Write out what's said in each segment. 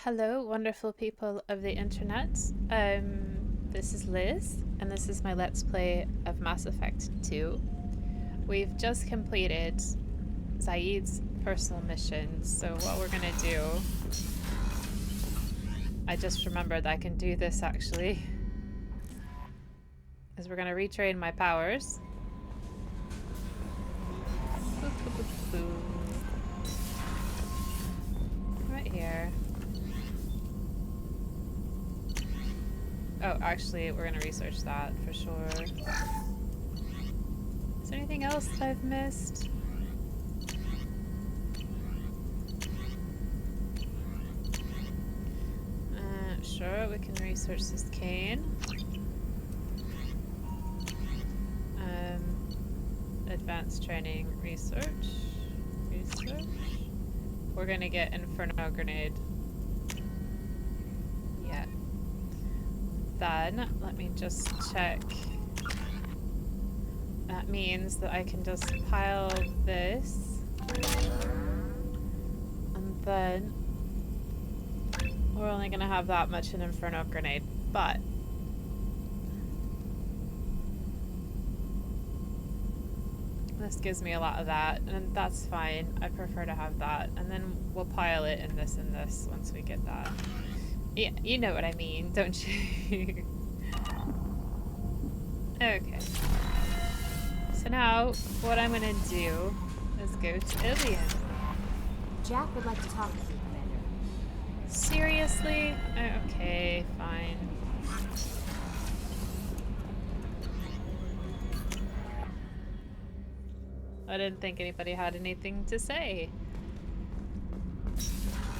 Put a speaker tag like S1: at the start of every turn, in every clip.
S1: Hello, wonderful people of the internet. This is Liz, and this is my Let's Play of Mass Effect 2. We've just completed Zaid's personal mission, so what we're gonna do... I just remembered I can do this, actually. Is we're gonna retrain my powers. Boop, boop, boop, boop. Right here. Oh, actually, we're gonna research that for sure. Is there anything else that I've missed? Sure, we can research this cane. Advanced training, research. We're gonna get Inferno Grenade. Yeah. Then, let me just check. That means that I can just pile this. And then we're only gonna have that much in Inferno Grenade, but this gives me a lot of that, and that's fine. I prefer to have that, and then we'll pile it in this and this once we get that. Yeah, you know what I mean, don't you? Okay. So now, what I'm gonna do is go to Ilion.
S2: Jack would like to talk with you, Commander.
S1: Seriously? Okay, fine. I didn't think anybody had anything to say.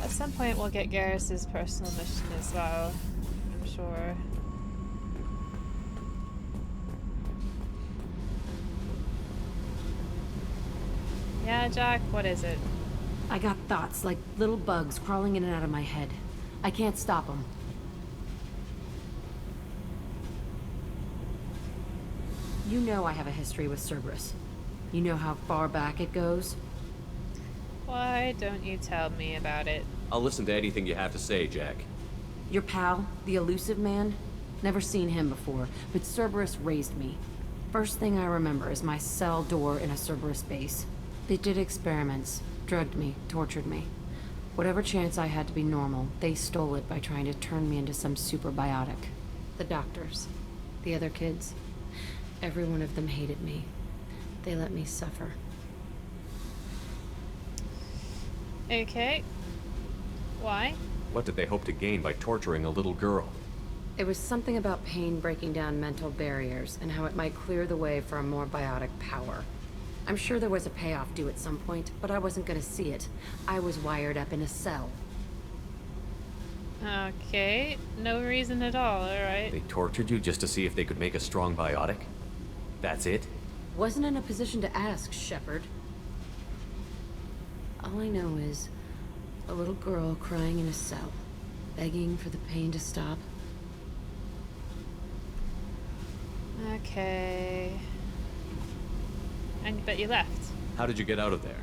S1: At some point we'll get Garrus's personal mission as well, I'm sure. Yeah, Jack, what is it?
S2: I got thoughts like little bugs crawling in and out of my head. I can't stop them. You know I have a history with Cerberus. You know how far back it goes?
S1: Why don't you tell me about it?
S3: I'll listen to anything you have to say, Jack.
S2: Your pal, the elusive man? Never seen him before, but Cerberus raised me. First thing I remember is my cell door in a Cerberus base. They did experiments, drugged me, tortured me. Whatever chance I had to be normal, they stole it by trying to turn me into some superbiotic. The doctors, the other kids, every one of them hated me. They let me suffer.
S1: Okay. Why?
S3: What did they hope to gain by torturing a little girl?
S2: It was something about pain breaking down mental barriers and how it might clear the way for a more biotic power. I'm sure there was a payoff due at some point, but I wasn't gonna see it. I was wired up in a cell.
S1: Okay, no reason at all, alright.
S3: They tortured you just to see if they could make a strong biotic? That's it?
S2: Wasn't in a position to ask, Shepard. All I know is a little girl crying in a cell, begging for the pain to stop.
S1: Okay. But you left.
S3: How did you get out of there?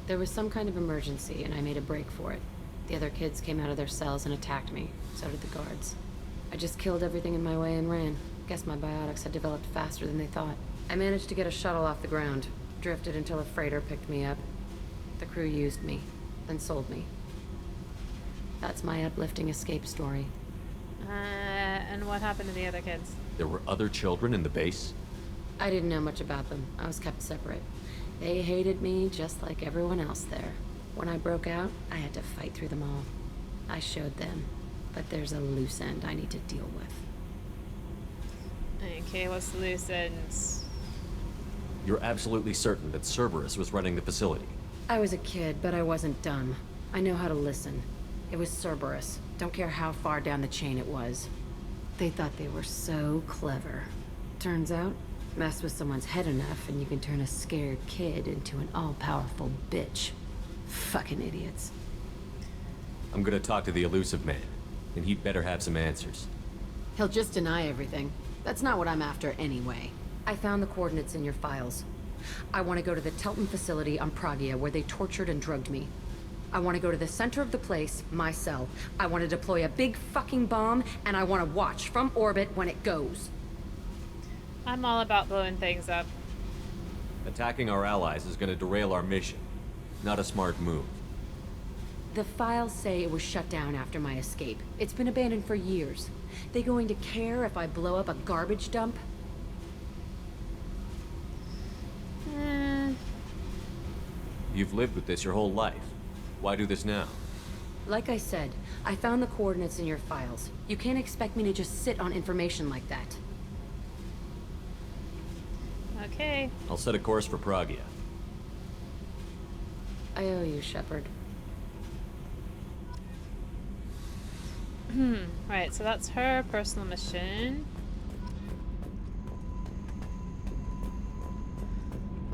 S2: There was some kind of emergency, and I made a break for it. The other kids came out of their cells and attacked me. So did the guards. I just killed everything in my way and ran. Guess my biotics had developed faster than they thought. I managed to get a shuttle off the ground. Drifted until a freighter picked me up. The crew used me, then sold me. That's my uplifting escape story.
S1: And what happened to the other kids?
S3: There were other children in the base?
S2: I didn't know much about them. I was kept separate. They hated me just like everyone else there. When I broke out, I had to fight through them all. I showed them, but there's a loose end I need to deal with.
S1: Okay, what's the loose ends?
S3: You're absolutely certain that Cerberus was running the facility?
S2: I was a kid, but I wasn't dumb. I know how to listen. It was Cerberus. Don't care how far down the chain it was. They thought they were so clever. Turns out, mess with someone's head enough and you can turn a scared kid into an all-powerful bitch. Fucking idiots.
S3: I'm gonna talk to the elusive man, and he'd better have some answers.
S2: He'll just deny everything. That's not what I'm after anyway. I found the coordinates in your files. I want to go to the Telton facility on Pragia where they tortured and drugged me. I want to go to the center of the place, my cell. I want to deploy a big fucking bomb, and I want to watch from orbit when it goes.
S1: I'm all about blowing things up.
S3: Attacking our allies is gonna derail our mission. Not a smart move.
S2: The files say it was shut down after my escape. It's been abandoned for years. They going to care if I blow up a garbage dump?
S3: You've lived with this your whole life. Why do this now?
S2: Like I said, I found the coordinates in your files. You can't expect me to just sit on information like that.
S1: Okay.
S3: I'll set a course for Pragia.
S2: I owe you, Shepard.
S1: Right, so that's her personal mission.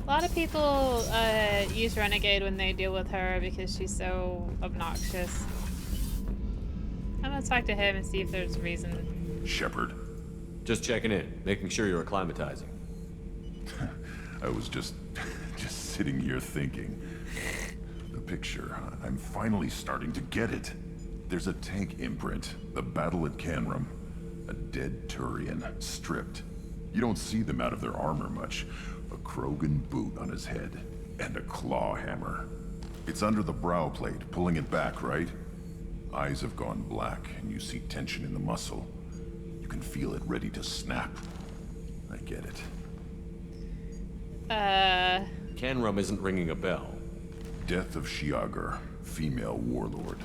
S1: A lot of people use Renegade when they deal with her because she's so obnoxious. I'm gonna talk to him and see if there's reason.
S4: Shepard.
S3: Just checking in, making sure you're acclimatizing.
S4: I was just sitting here thinking. The picture, I'm finally starting to get it. There's a tank imprint, the battle at Canrum. A dead Turian, stripped. You don't see them out of their armor much. A Krogan boot on his head, and a claw hammer. It's under the brow plate, pulling it back, right? Eyes have gone black, and you see tension in the muscle. You can feel it ready to snap. I get it.
S3: Canrum isn't ringing a bell.
S4: Death of Shiagar, female warlord.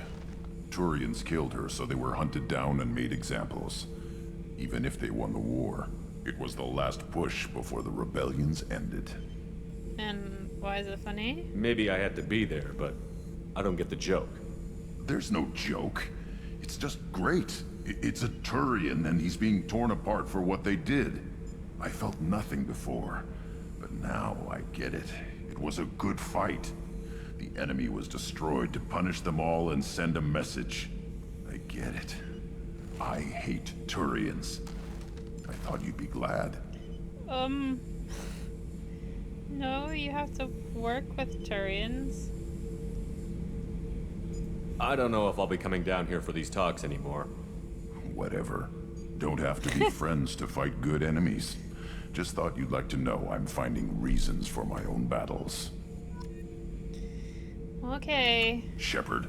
S4: Turians killed her, so they were hunted down and made examples. Even if they won the war, it was the last push before the rebellions ended.
S1: And why is it funny?
S3: Maybe I had to be there, but I don't get the joke.
S4: There's no joke. It's just great. It's a Turian, and he's being torn apart for what they did. I felt nothing before, but now I get it. It was a good fight. The enemy was destroyed to punish them all and send a message. I get it. I hate Turians. I thought you'd be glad.
S1: No, you have to work with Turians.
S3: I don't know if I'll be coming down here for these talks anymore.
S4: Whatever. Don't have to be friends to fight good enemies. Just thought you'd like to know I'm finding reasons for my own battles.
S1: Okay.
S4: Shepard.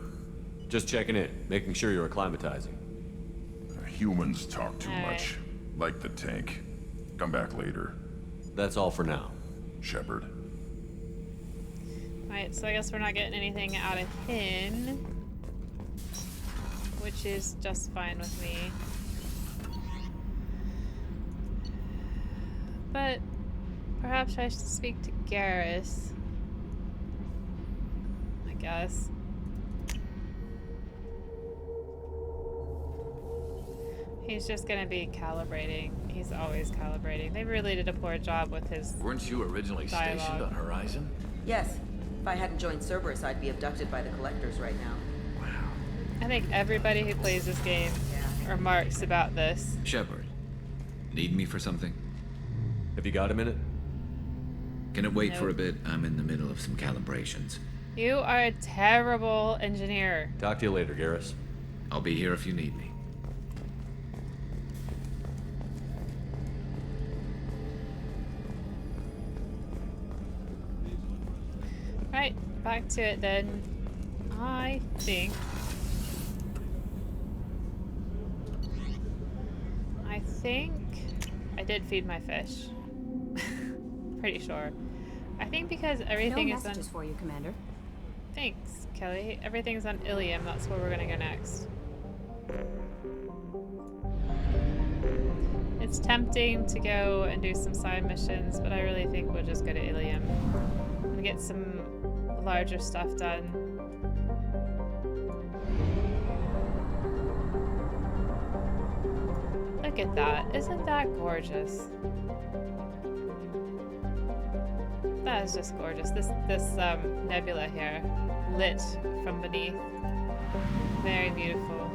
S3: Just checking in, making sure you're acclimatizing.
S4: Humans talk too
S1: All right.
S4: much. Like the tank. Come back later.
S3: That's all for now.
S4: Shepard.
S1: Right, so I guess we're not getting anything out of him. Which is just fine with me. But perhaps I should speak to Garrus. I guess. He's just gonna be calibrating. He's always calibrating. They really did a poor job with his
S5: Weren't you originally
S1: dialogue.
S5: stationed on Horizon?
S6: Yes. If I hadn't joined Cerberus, I'd be abducted by the Collectors right now.
S5: Wow.
S1: I think everybody who plays this game remarks about this.
S7: Shepard, need me for something?
S3: Have you got a minute?
S7: Can it wait for
S1: No.
S7: a bit? I'm in the middle of some calibrations.
S1: You are a terrible engineer.
S3: Talk to you later, Garrus.
S7: I'll be here if you need me.
S1: Right, back to it then. I think I did feed my fish. Pretty sure. I think because everything
S2: No
S1: is on.
S2: messages for you, Commander.
S1: Thanks, Kelly. Everything's on Ilium. That's where we're gonna go next. It's tempting to go and do some side missions, but I really think we'll just go to Ilium and get some larger stuff done. Look at that. Isn't that gorgeous? That is just gorgeous. This nebula here, lit from beneath. Very beautiful.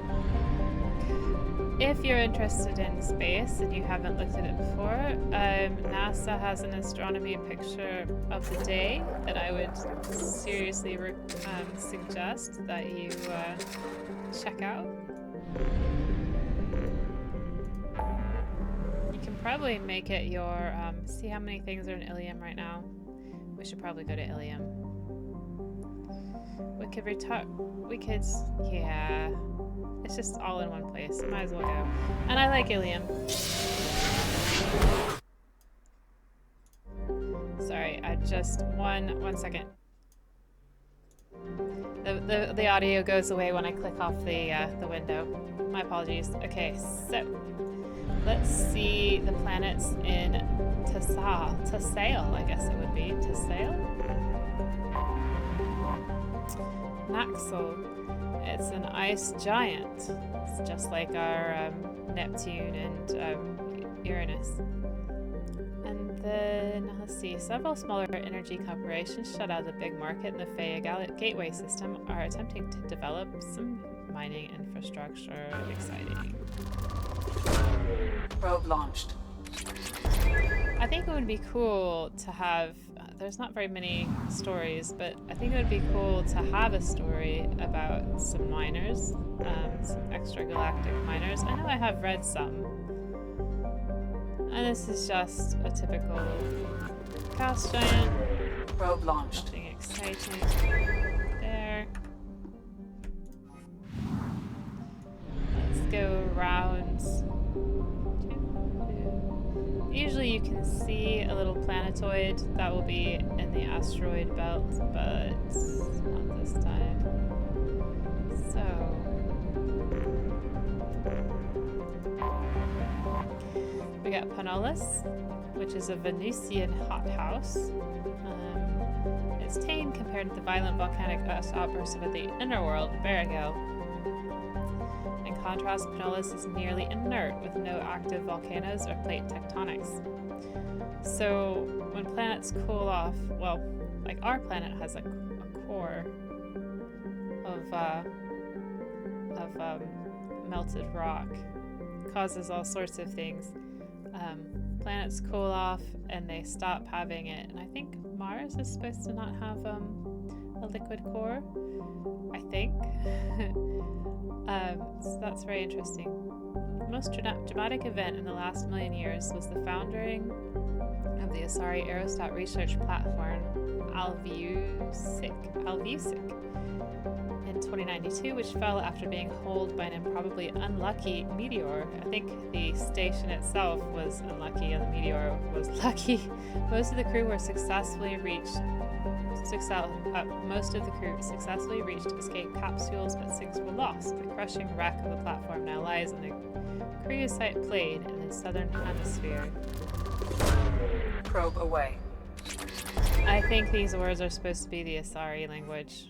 S1: if you're interested in space and you haven't looked at it before, NASA has an astronomy picture of the day that I would seriously suggest that you check out. You can probably make it your, see how many things are in Ilium right now? We should probably go to Ilium. Yeah. It's just all in one place. Might as well go. And I like Ilium. Sorry, I just one second. The audio goes away when I click off the window. My apologies. Okay, so let's see the planets in Tassale, I guess it would be. Tassale? Naxal. It's an ice giant. It's just like our Neptune and Uranus. And then, let's see, several smaller energy corporations shut out of the big market in the Faya Gateway system are attempting to develop some mining infrastructure. Exciting.
S5: Probe launched.
S1: I think it would be cool to have, there's not very many stories, but I think it would be cool to have a story about some miners, some extragalactic miners. I know I have read some. And this is just a typical gas giant.
S5: Probe launched.
S1: Nothing exciting there. Let's go around. Usually you can see a little planetoid that will be in the asteroid belt, but not this time. So we got Panolis, which is a Venusian hothouse. It's tame compared to the violent volcanic outbursts of the inner world, Barragel. In contrast, Panolis is nearly inert with no active volcanoes or plate tectonics. So when planets cool off, well, like our planet has a core of melted rock, causes all sorts of things. Planets cool off and they stop having it, and I think Mars is supposed to not have a liquid core, I think. So that's very interesting. The most dramatic event in the last million years was the founding of the Asari Aerostat research platform, Alvusic, in 2092, which fell after being holed by an improbably unlucky meteor. I think the station itself was unlucky and the meteor was lucky. Most of the crew successfully reached escape capsules, but 6 were lost. The crushing wreck of the platform now lies in the cryosite plane in the southern hemisphere.
S5: Probe away.
S1: I think these words are supposed to be the Asari language.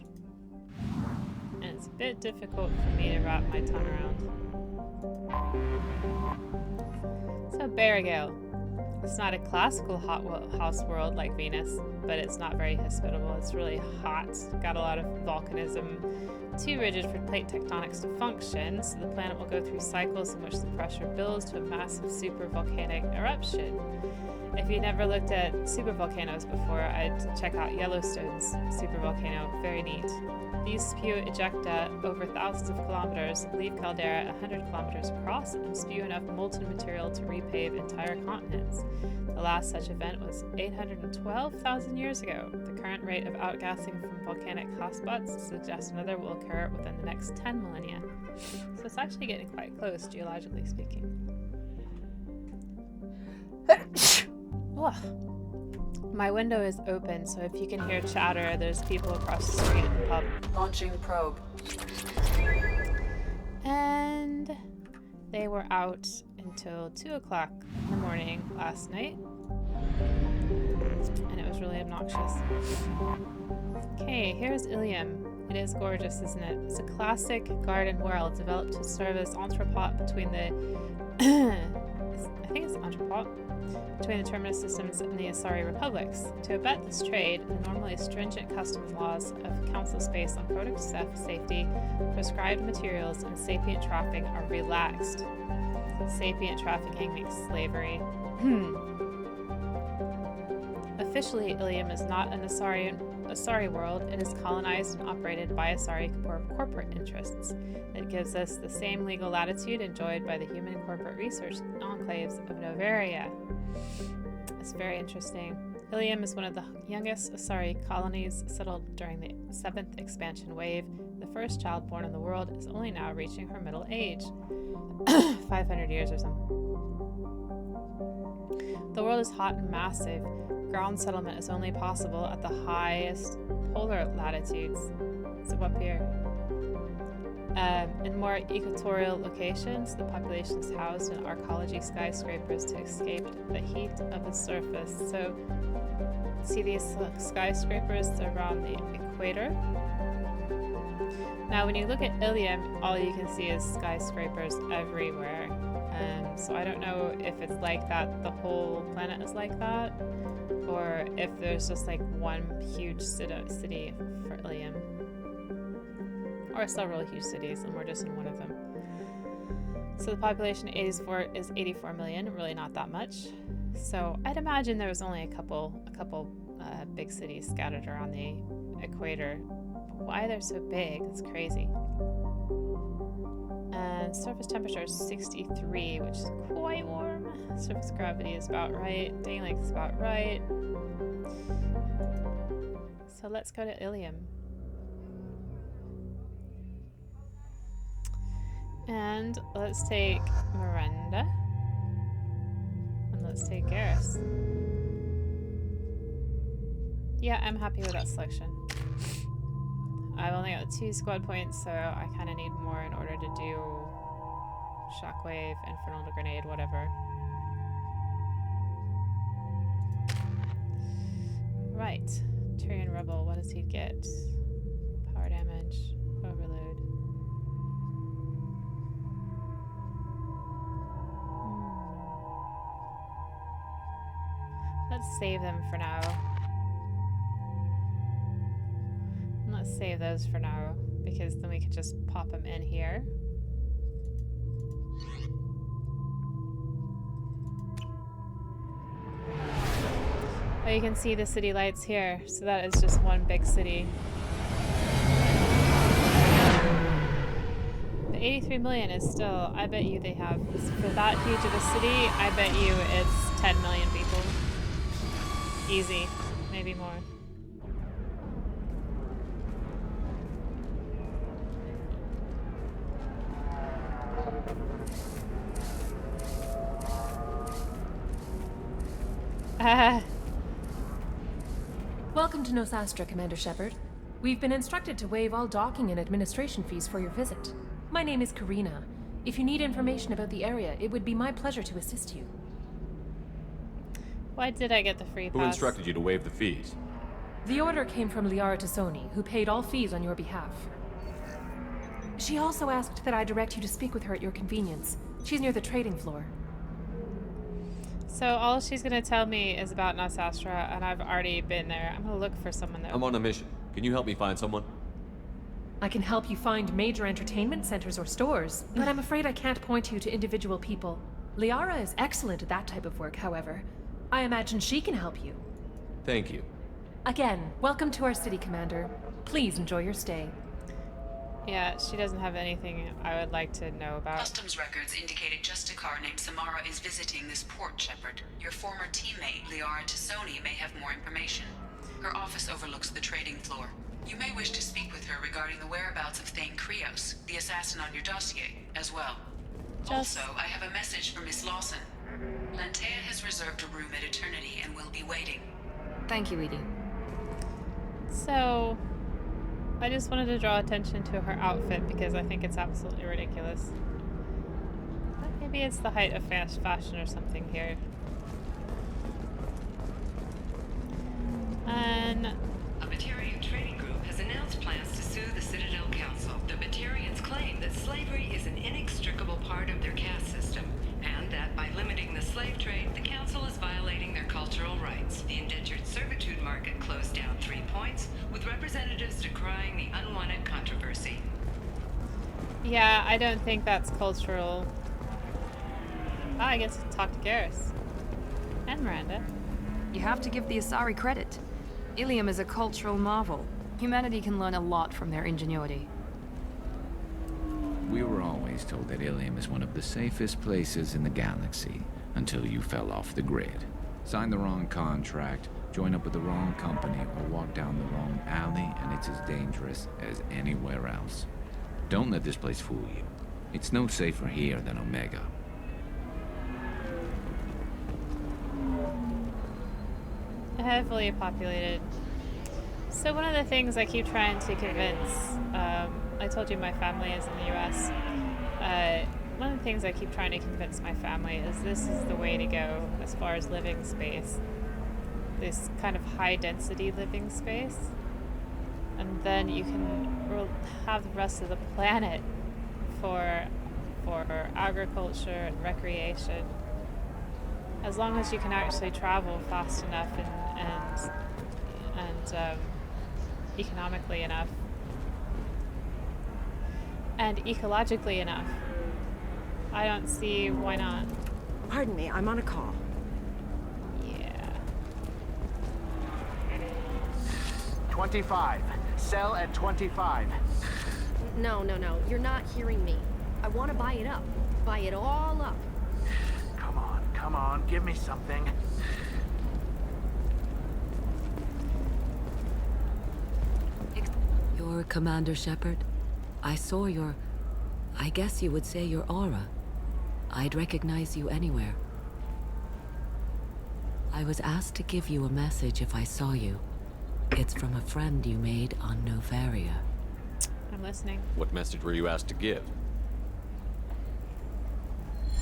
S1: And it's a bit difficult for me to wrap my tongue around. So Barragel. It's not a classical house world like Venus, but it's not very hospitable. It's really hot, got a lot of volcanism, too rigid for plate tectonics to function, so the planet will go through cycles in which the pressure builds to a massive supervolcanic eruption. If you never looked at supervolcanoes before, I'd check out Yellowstone's supervolcano. Very neat. These spew ejecta over thousands of kilometers, leave caldera 100 kilometers across, and spew enough molten material to repave entire continents. The last such event was 812,000 years ago. The current rate of outgassing from volcanic hotspots suggests another will occur within the next 10 millennia. So it's actually getting quite close, geologically speaking. Ugh. My window is open, so if you can hear chatter, there's people across the street at the pub.
S5: Launching probe.
S1: And they were out until 2 o'clock in the morning last night. And it was really obnoxious. Okay, here's Ilium. It is gorgeous, isn't it? It's a classic garden world developed to serve as entrepot between the I think it's entrepot, between the Terminus systems and the Asari republics. To abet this trade, the normally stringent customs laws of council space on product safety, prescribed materials, and sapient trafficking are relaxed. Sapient trafficking makes slavery. Officially, Ilium is not an Asari world. It is colonized and operated by Asari corporate interests. It gives us the same legal latitude enjoyed by the human corporate research enclaves of Novaria. It's very interesting. Ilium is one of the youngest Asari colonies settled during the 7th expansion wave. The first child born in the world is only now reaching her middle age. 500 years or something. The world is hot and massive. Ground settlement is only possible at the highest polar latitudes. So up here. In more equatorial locations, the population is housed in arcology skyscrapers to escape the heat of the surface. So, see these skyscrapers around the equator? Now, when you look at Ilium, all you can see is skyscrapers everywhere. So I don't know if it's like that, the whole planet is like that, or if there's just like one huge city for Ilium. Or several huge cities, and we're just in one of them. So the population is 84 million, really not that much. So I'd imagine there was only a couple big cities scattered around the equator. But why they're so big, it's crazy. And surface temperature is 63, which is quite warm. Surface gravity is about right. Day length is about right. So let's go to Ilium. And let's take Miranda. And let's take Garrus. Yeah, I'm happy with that selection. I've only got 2 squad points, so I kind of need more in order to do Shockwave, Infernal Grenade, whatever. Right. Tyrian Rebel, what does he get? Power damage, overload. Let's save them for now. Let's save those for now, because then we can just pop them in here. Oh, you can see the city lights here, so that is just one big city. The 83 million is still, I bet you they have, for that huge of a city, I bet you it's 10 million people. Easy, maybe more.
S8: Welcome to Nosastra, Commander Shepard. We've been instructed to waive all docking and administration fees for your visit. My name is Karina. If you need information about the area, it would be my pleasure to assist you.
S1: Why did I get the free pass?
S3: Who instructed you to waive the fees?
S8: The order came from Liara Tassoni, who paid all fees on your behalf. She also asked that I direct you to speak with her at your convenience. She's near the trading floor.
S1: So all she's gonna tell me is about Nosastra, and I've already been there. I'm gonna look for someone there.
S3: I'm on a mission. Can you help me find someone?
S8: I can help you find major entertainment centers or stores, but I'm afraid I can't point you to individual people. Liara is excellent at that type of work, however. I imagine she can help you.
S3: Thank you.
S8: Again, welcome to our city, Commander. Please enjoy your stay.
S1: Yeah, she doesn't have anything I would like to know about.
S5: Customs records indicated just a car named Samara is visiting this port, Shepard. Your former teammate, Liara Tassoni, may have more information. Her office overlooks the trading floor. You may wish to speak with her regarding the whereabouts of Thane Krios, the assassin on your dossier, as well. Also, I have a message for Miss Lawson. Lantea has reserved a room at Eternity and will be waiting.
S2: Thank you, Edie.
S1: So, I just wanted to draw attention to her outfit because I think it's absolutely ridiculous. But maybe it's the height of fast fashion or something here. And
S9: a Batarian trading group has announced plans to sue the Citadel Council. The Batarians claim that slavery is an inextricable part of their caste system, and that by limiting the slave trade, the Council is violating their cultural rights. The indentured servitude market closed down 3 points, with representatives decrying the unwanted controversy.
S1: Yeah, I don't think that's cultural. Oh, I guess talk to Garrus. And Miranda.
S10: You have to give the Asari credit. Ilium is a cultural marvel. Humanity can learn a lot from their ingenuity.
S7: We were always told that Ilium is one of the safest places in the galaxy, until you fell off the grid. Signed the wrong contract, joined up with the wrong company, or walked down the wrong alley, and it's as dangerous as anywhere else. Don't let this place fool you. It's no safer here than Omega.
S1: Heavily populated. So one of the things I keep trying to convince, I told you my family is in the US. One of the things I keep trying to convince my family is this is the way to go as far as living space. This kind of high density living space. And then you can have the rest of the planet for agriculture and recreation. As long as you can actually travel fast enough and economically enough and ecologically enough, I don't see why not.
S11: Pardon me, I'm on a call.
S1: Yeah.
S12: 25. Sell at 25.
S11: No, you're not hearing me. I want to buy it up. Buy it all up.
S12: Come on, give me something.
S2: You're Commander Shepard. I saw I guess you would say your aura. I'd recognize you anywhere. I was asked to give you a message if I saw you. It's from a friend you made on Novaria.
S1: I'm listening.
S3: What message were you asked to give?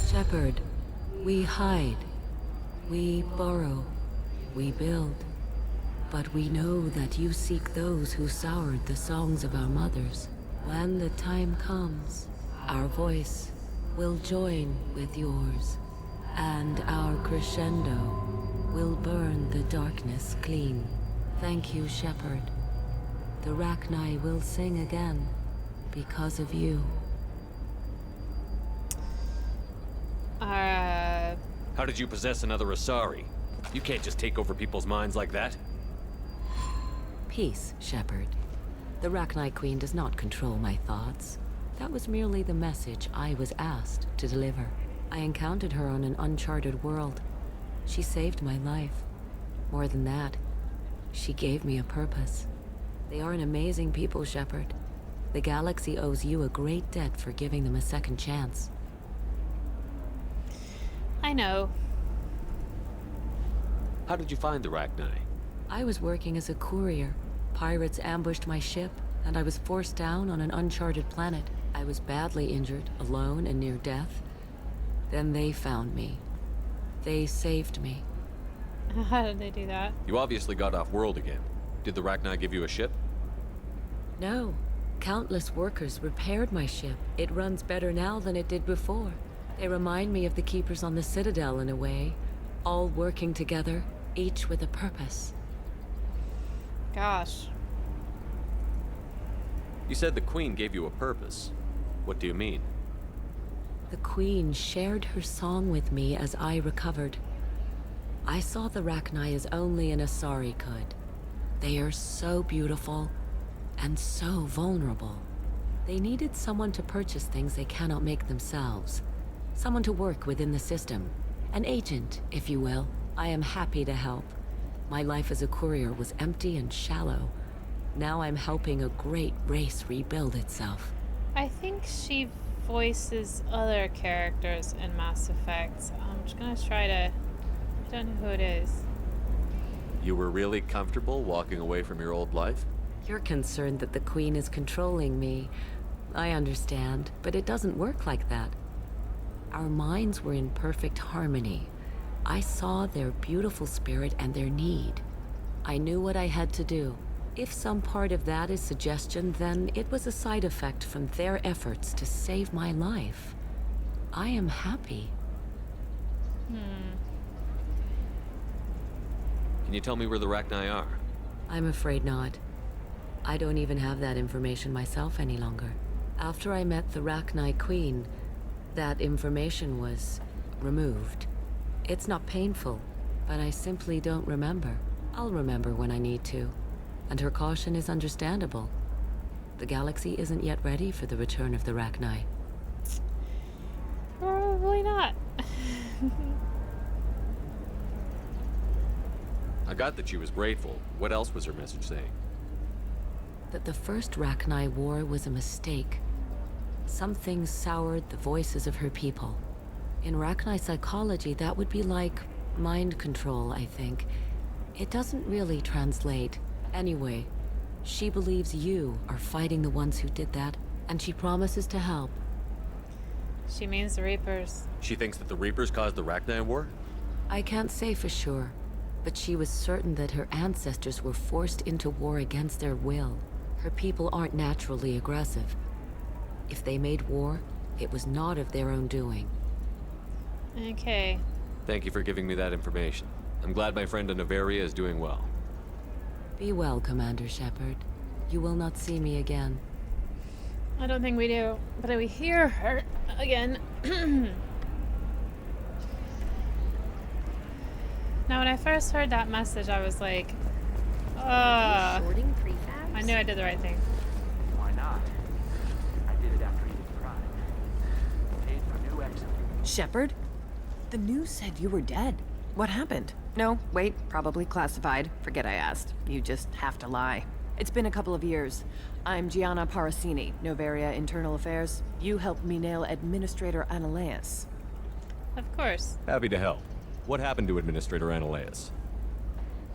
S2: Shepard, we hide. We borrow. We build. But we know that you seek those who soured the songs of our mothers. When the time comes, our voice will join with yours, and our crescendo will burn the darkness clean. Thank you, Shepard. The Rachni will sing again because of you.
S3: How did you possess another Asari? You can't just take over people's minds like that.
S2: Peace, Shepard. The Rachni Queen does not control my thoughts. That was merely the message I was asked to deliver. I encountered her on an uncharted world. She saved my life. More than that, she gave me a purpose. They are an amazing people, Shepard. The galaxy owes you a great debt for giving them a second chance.
S1: I know.
S3: How did you find the Rachni?
S2: I was working as a courier. Pirates ambushed my ship, and I was forced down on an uncharted planet. I was badly injured, alone and near death. Then they found me. They saved me.
S1: How did they do that?
S3: You obviously got off world again. Did the Rachni give you a ship?
S2: No. Countless workers repaired my ship. It runs better now than it did before. They remind me of the Keepers on the Citadel in a way. All working together, each with a purpose.
S1: Gosh.
S3: You said the Queen gave you a purpose. What do you mean?
S2: The Queen shared her song with me as I recovered. I saw the Rachni as only an Asari could. They are so beautiful and so vulnerable. They needed someone to purchase things they cannot make themselves. Someone to work within the system. An agent, if you will. I am happy to help. My life as a courier was empty and shallow. Now I'm helping a great race rebuild itself.
S1: I think she voices other characters in Mass Effect. I'm just gonna try to... I don't know who it is.
S3: You were really comfortable walking away from your old life?
S2: You're concerned that the Queen is controlling me. I understand, but it doesn't work like that. Our minds were in perfect harmony. I saw their beautiful spirit and their need. I knew what I had to do. If some part of that is suggestion, then it was a side effect from their efforts to save my life. I am happy.
S3: Can you tell me where the Rachni are?
S2: I'm afraid not. I don't even have that information myself any longer. After I met the Rachni Queen, that information was removed. It's not painful, but I simply don't remember. I'll remember when I need to. And her caution is understandable. The galaxy isn't yet ready for the return of the Rachni.
S1: Probably not.
S3: I got that she was grateful. What else was her message saying?
S2: That the first Rachni War was a mistake. Something soured the voices of her people. In Rachni psychology, that would be like mind control, I think. It doesn't really translate. Anyway, she believes you are fighting the ones who did that, and she promises to help.
S1: She means the Reapers.
S3: She thinks that the Reapers caused the Rachni War?
S2: I can't say for sure, but she was certain that her ancestors were forced into war against their will. Her people aren't naturally aggressive. If they made war, it was not of their own doing.
S1: Okay.
S3: Thank you for giving me that information. I'm glad my friend in Noveria is doing well.
S2: Be well, Commander Shepard. You will not see me again.
S1: I don't think we do, but we hear her again. Now, when I first heard that message, I was like,
S11: Shorting prefabs?
S1: I knew I did the right thing.
S12: Why not? I did it after eating prime. Paid for new exit.
S13: Shepard? The news said you were dead. What happened? No, wait, probably classified. Forget I asked. You just have to lie. It's been a couple of years. I'm Gianna Parasini, Noveria Internal Affairs. You helped me nail Administrator Analeas.
S1: Of course.
S3: Happy to help. What happened to Administrator Analeas?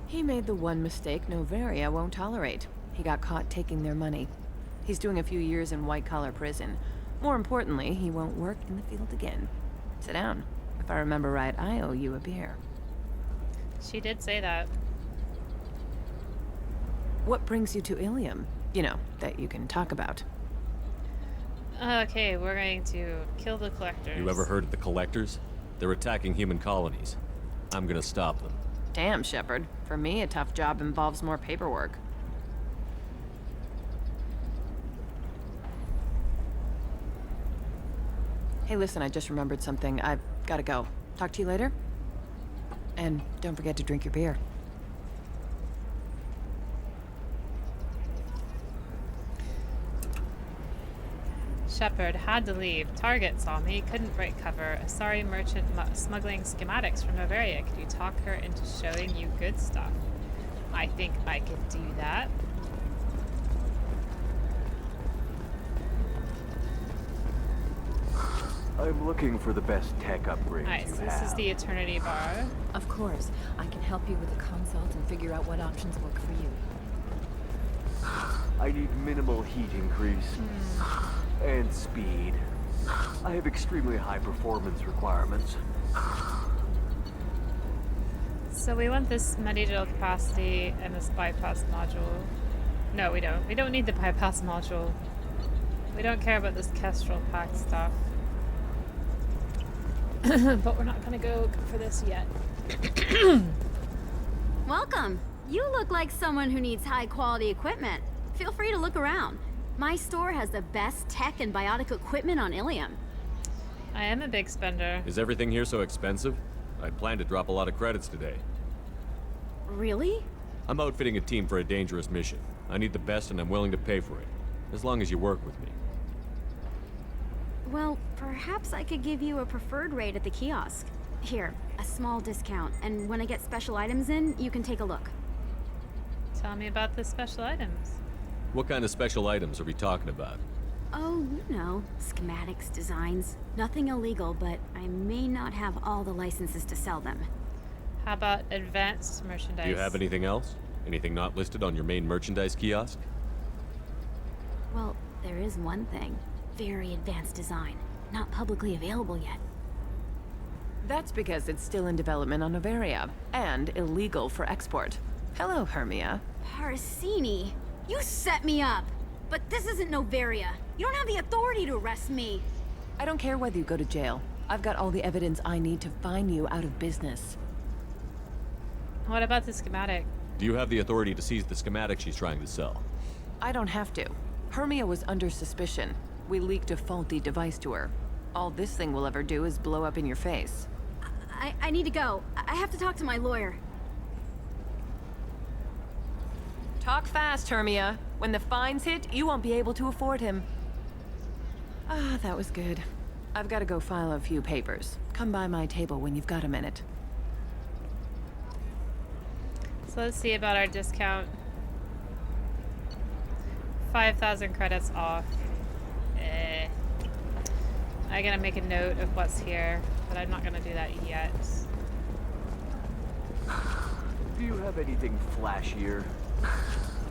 S13: He made the one mistake Noveria won't tolerate. He got caught taking their money. He's doing a few years in white-collar prison. More importantly, he won't work in the field again. Sit down. If I remember right, I owe you a beer.
S1: She did say that.
S13: What brings you to Ilium? You know, that you can talk about.
S1: Okay, we're going to kill the Collectors.
S3: You ever heard of the Collectors? They're attacking human colonies. I'm gonna stop them.
S13: Damn, Shepard. For me, a tough job involves more paperwork. Hey, listen, I just remembered something. I've gotta go. Talk to you later? And don't forget to drink your beer.
S1: Shepard had to leave. Target saw me, couldn't break cover. A sorry merchant smuggling schematics from Noveria. Could you talk her into showing you good stuff? I think I could do that.
S12: I'm looking for the best tech upgrades
S1: Nice,
S12: you
S1: this
S12: have.
S1: is the Eternity Bar.
S14: Of course. I can help you with the consult and figure out what options work for you.
S12: I need minimal heat increase. And speed. I have extremely high performance requirements.
S1: So we want this medigital capacity and this bypass module. No, we don't. We don't need the bypass module. We don't care about this Kestrel pack stuff. But we're not gonna go for this yet.
S15: Welcome. You look like someone who needs high quality equipment. Feel free to look around. My store has the best tech and biotic equipment on Ilium.
S1: I am a big spender.
S3: Is everything here so expensive? I'd planned to drop a lot of credits today.
S15: Really?
S3: I'm outfitting a team for a dangerous mission. I need the best and I'm willing to pay for it. As long as you work with me.
S15: Well, perhaps I could give you a preferred rate at the kiosk. Here, a small discount, and when I get special items in, you can take a look.
S1: Tell me about the special items.
S3: What kind of special items are we talking about?
S15: Oh, you know, schematics, designs. Nothing illegal, but I may not have all the licenses to sell them.
S1: How about advanced merchandise?
S3: Do you have anything else? Anything not listed on your main merchandise kiosk?
S15: Well, there is one thing. Very advanced design. Not publicly available yet.
S13: That's because it's still in development on Noveria, and illegal for export. Hello, Hermia.
S15: Parasini, you set me up! But this isn't Noveria. You don't have the authority to arrest me.
S13: I don't care whether you go to jail. I've got all the evidence I need to find you out of business.
S1: What about the schematic?
S3: Do you have the authority to seize the schematic she's trying to sell?
S13: I don't have to. Hermia was under suspicion. We leaked a faulty device to her. All this thing will ever do is blow up in your face.
S15: I need to go. I have to talk to my lawyer.
S13: Talk fast, Hermia. When the fines hit, you won't be able to afford him. Ah, that was good. I've got to go file a few papers. Come by my table when you've got a minute.
S1: So let's see about our discount. 5,000 credits off. I'm gonna make a note of what's here, but I'm not gonna do that yet.
S12: Do you have anything flashier?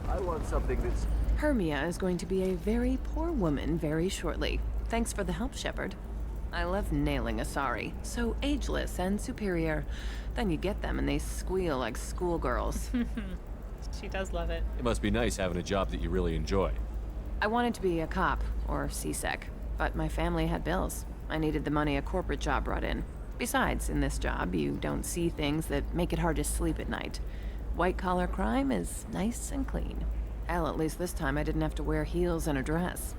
S12: I want something that's...
S13: Hermia is going to be a very poor woman very shortly. Thanks for the help, Shepard. I love nailing Asari. So ageless and superior. Then you get them and they squeal like schoolgirls.
S1: She does love it.
S3: It must be nice having a job that you really enjoy.
S13: I wanted to be a cop, or CSEC, but my family had bills. I needed the money a corporate job brought in. Besides, in this job, you don't see things that make it hard to sleep at night. White-collar crime is nice and clean. Hell, at least this time I didn't have to wear heels and a dress.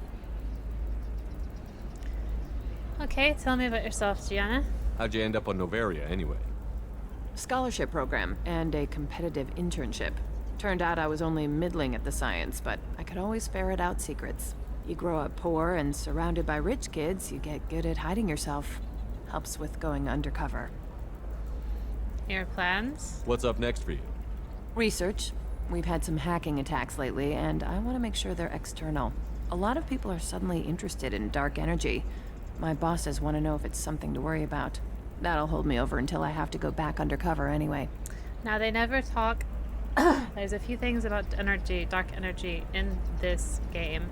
S1: Okay, tell me about yourself, Gianna.
S3: How'd you end up on Novaria, anyway?
S13: Scholarship program and a competitive internship. Turned out I was only middling at the science, but I could always ferret out secrets. You grow up poor and surrounded by rich kids, you get good at hiding yourself. Helps with going undercover.
S1: Your plans?
S3: What's up next for you?
S13: Research. We've had some hacking attacks lately, and I want to make sure they're external. A lot of people are suddenly interested in dark energy. My bosses want to know if it's something to worry about. That'll hold me over until I have to go back undercover anyway.
S1: Now, they never talk... There's a few things about energy, dark energy, in this game,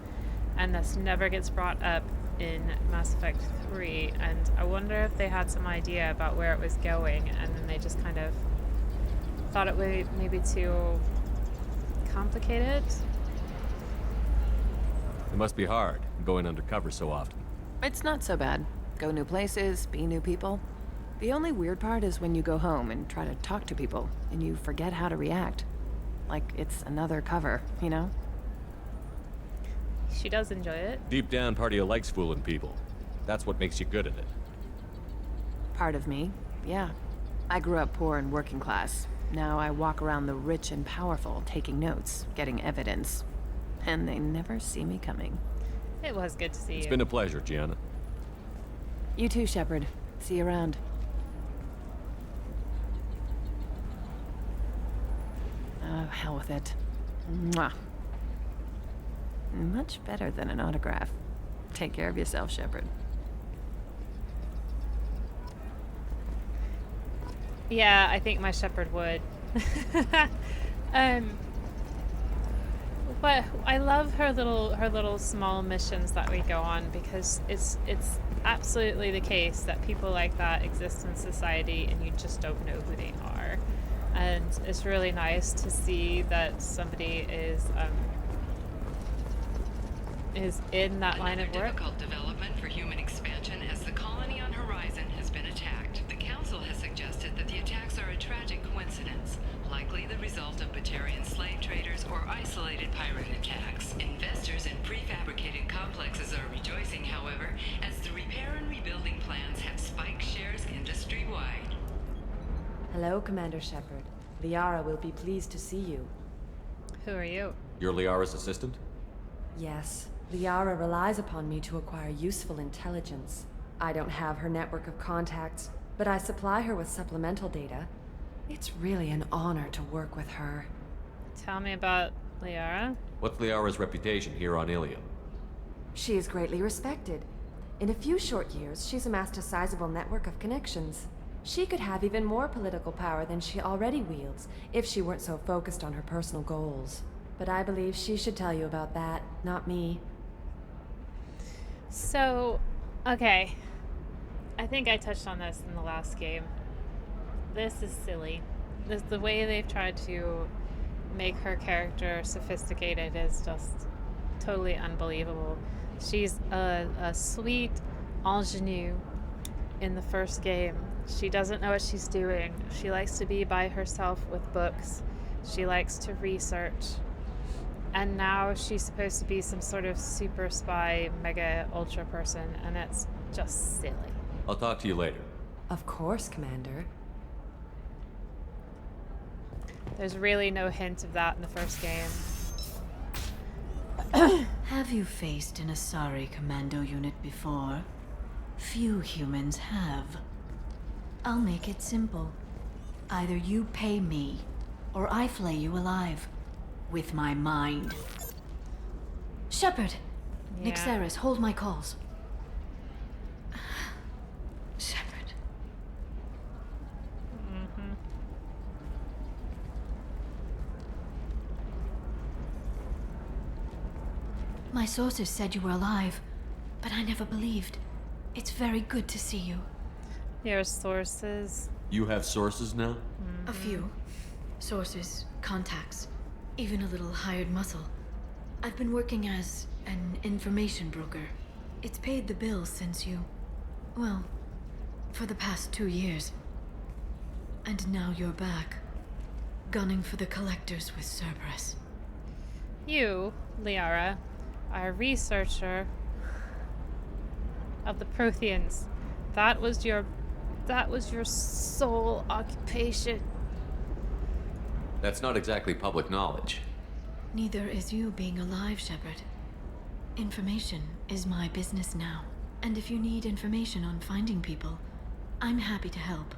S1: and this never gets brought up in Mass Effect 3, and I wonder if they had some idea about where it was going, and then they just kind of thought it was maybe too complicated.
S3: It must be hard, going undercover so often.
S13: It's not so bad. Go new places, be new people. The only weird part is when you go home and try to talk to people, and you forget how to react. Like it's another cover, you know?
S1: She does enjoy it.
S3: Deep down, part of you likes fooling people. That's what makes you good at it.
S13: Part of me, yeah. I grew up poor and working class. Now I walk around the rich and powerful, taking notes, getting evidence. And they never see me coming.
S1: It was good to see you.
S3: It's been a pleasure, Gianna.
S13: You too, Shepard. See you around. Oh, hell with it. Mwah. Much better than an autograph. Take care of yourself, Shepard.
S1: Yeah, I think my Shepard would. But I love her little small missions that we go on, because it's absolutely the case that people like that exist in society and you just don't know who they are. And it's really nice to see that somebody is in that line of work.
S9: Difficult development for human expansion as the colony on Horizon has been attacked. The Council has suggested that the attacks are a tragic coincidence, likely the result of Batarian slave traders or isolated pirate attacks. Investors in prefabricated complexes are rejoicing, however, as the repair and rebuilding plans have spiked shares industry-wide.
S6: Hello, Commander Shepard. Liara will be pleased to see you.
S1: Who are you?
S3: You're Liara's assistant?
S6: Yes. Liara relies upon me to acquire useful intelligence. I don't have her network of contacts, but I supply her with supplemental data. It's really an honor to work with her.
S1: Tell me about Liara.
S3: What's Liara's reputation here on Ilium?
S6: She is greatly respected. In a few short years, she's amassed a sizable network of connections. She could have even more political power than she already wields if she weren't so focused on her personal goals. But I believe she should tell you about that, not me.
S1: So, okay. I think I touched on this in the last game. This is silly. The way they've tried to make her character sophisticated is just totally unbelievable. She's a sweet ingenue in the first game. She doesn't know what she's doing. She likes to be by herself with books. She likes to research. And now she's supposed to be some sort of super spy, mega ultra person, and it's just silly.
S3: I'll talk to you later.
S6: Of course, Commander.
S1: There's really no hint of that in the first game.
S16: Have you faced an Asari commando unit before? Few humans have. I'll make it simple. Either you pay me, or I flay you alive. With my mind.
S11: Shepard!
S1: Yeah.
S11: Nixeris, hold my calls.
S16: Shepard.
S1: Mm-hmm.
S16: My sources said you were alive, but I never believed. It's very good to see you.
S1: Your sources.
S3: You have sources now?
S16: A few. Sources, contacts, even a little hired muscle. I've been working as an information broker. It's paid the bills since you... well, for the past 2 years. And now you're back, gunning for the collectors with Cerberus.
S1: You, Liara, are a researcher of the Protheans. That was your sole occupation.
S3: That's not exactly public knowledge.
S16: Neither is you being alive, Shepard. Information is my business now. And if you need information on finding people, I'm happy to help.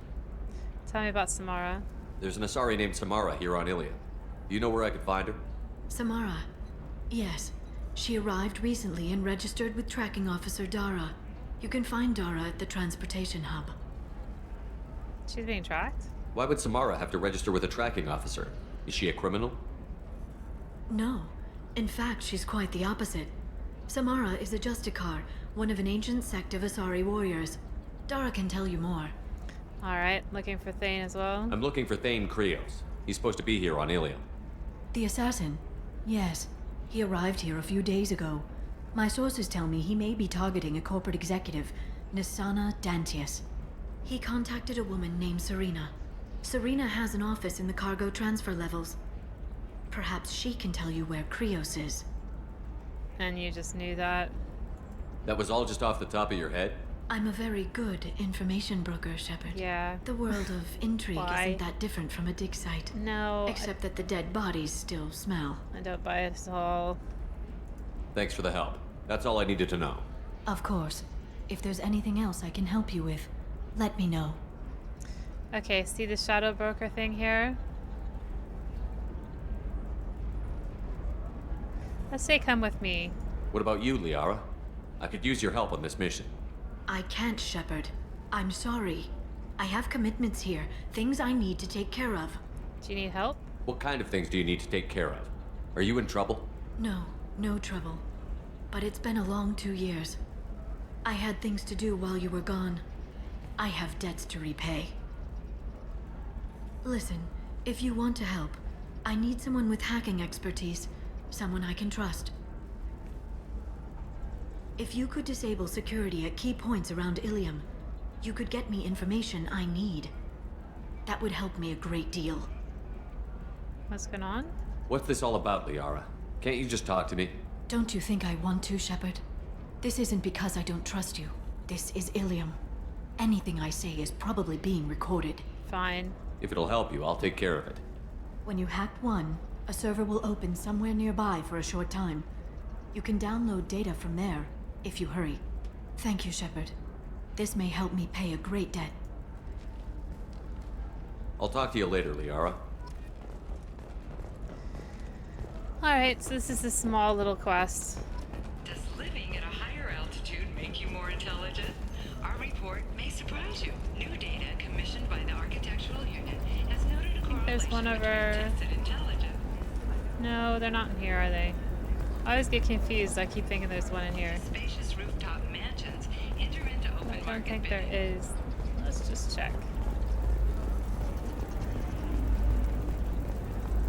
S1: Tell me about Samara.
S3: There's an Asari named Samara here on Ilium. Do you know where I could find her?
S16: Samara. Yes. She arrived recently and registered with Tracking Officer Dara. You can find Dara at the transportation hub.
S1: She's being tracked?
S3: Why would Samara have to register with a tracking officer? Is she a criminal?
S16: No. In fact, she's quite the opposite. Samara is a Justicar, one of an ancient sect of Asari warriors. Dara can tell you more.
S1: Alright, looking for Thane as well.
S3: I'm looking for Thane Krios. He's supposed to be here on Ilium.
S16: The assassin? Yes. He arrived here a few days ago. My sources tell me he may be targeting a corporate executive, Nisana Dantius. He contacted a woman named Serena. Serena has an office in the cargo transfer levels. Perhaps she can tell you where Krios is.
S1: And you just knew that?
S3: That was all just off the top of your head?
S16: I'm a very good information broker, Shepard.
S1: Yeah.
S16: The world of intrigue
S1: Why?
S16: isn't that different from a dig site.
S1: No.
S16: Except that the dead bodies still smell.
S1: I don't buy it at all.
S3: Thanks for the help. That's all I needed to know.
S16: Of course. If there's anything else I can help you with, let me know.
S1: Okay, see the shadow broker thing here? Let's say come with me.
S3: What about you, Liara? I could use your help on this mission.
S16: I can't, Shepard. I'm sorry. I have commitments here, things I need to take care of.
S1: Do you need help?
S3: What kind of things do you need to take care of? Are you in trouble?
S16: No, no trouble. But it's been a long 2 years. I had things to do while you were gone. I have debts to repay. Listen, if you want to help, I need someone with hacking expertise. Someone I can trust. If you could disable security at key points around Ilium, you could get me information I need. That would help me a great deal.
S1: What's going on?
S3: What's this all about, Liara? Can't you just talk to me?
S16: Don't you think I want to, Shepard? This isn't because I don't trust you. This is Ilium. Anything I say is probably being recorded.
S1: Fine.
S3: If it'll help you, I'll take care of it.
S16: When you hack one, a server will open somewhere nearby for a short time. You can download data from there, if you hurry. Thank you, Shepard. This may help me pay a great debt.
S3: I'll talk to you later, Liara.
S1: Alright, so this is a small little quest.
S9: Does living at a higher altitude make you more intelligent? Our report may surprise you. New data commissioned by the architectural unit has noted a correlation
S1: There's one
S9: between
S1: over...
S9: tested intelligence.
S1: No, they're not in here, are they? I always get confused. I keep thinking there's one in here.
S9: Spacious rooftop mansions enter into open
S1: I don't
S9: market
S1: think there
S9: bidding.
S1: is. Let's just check.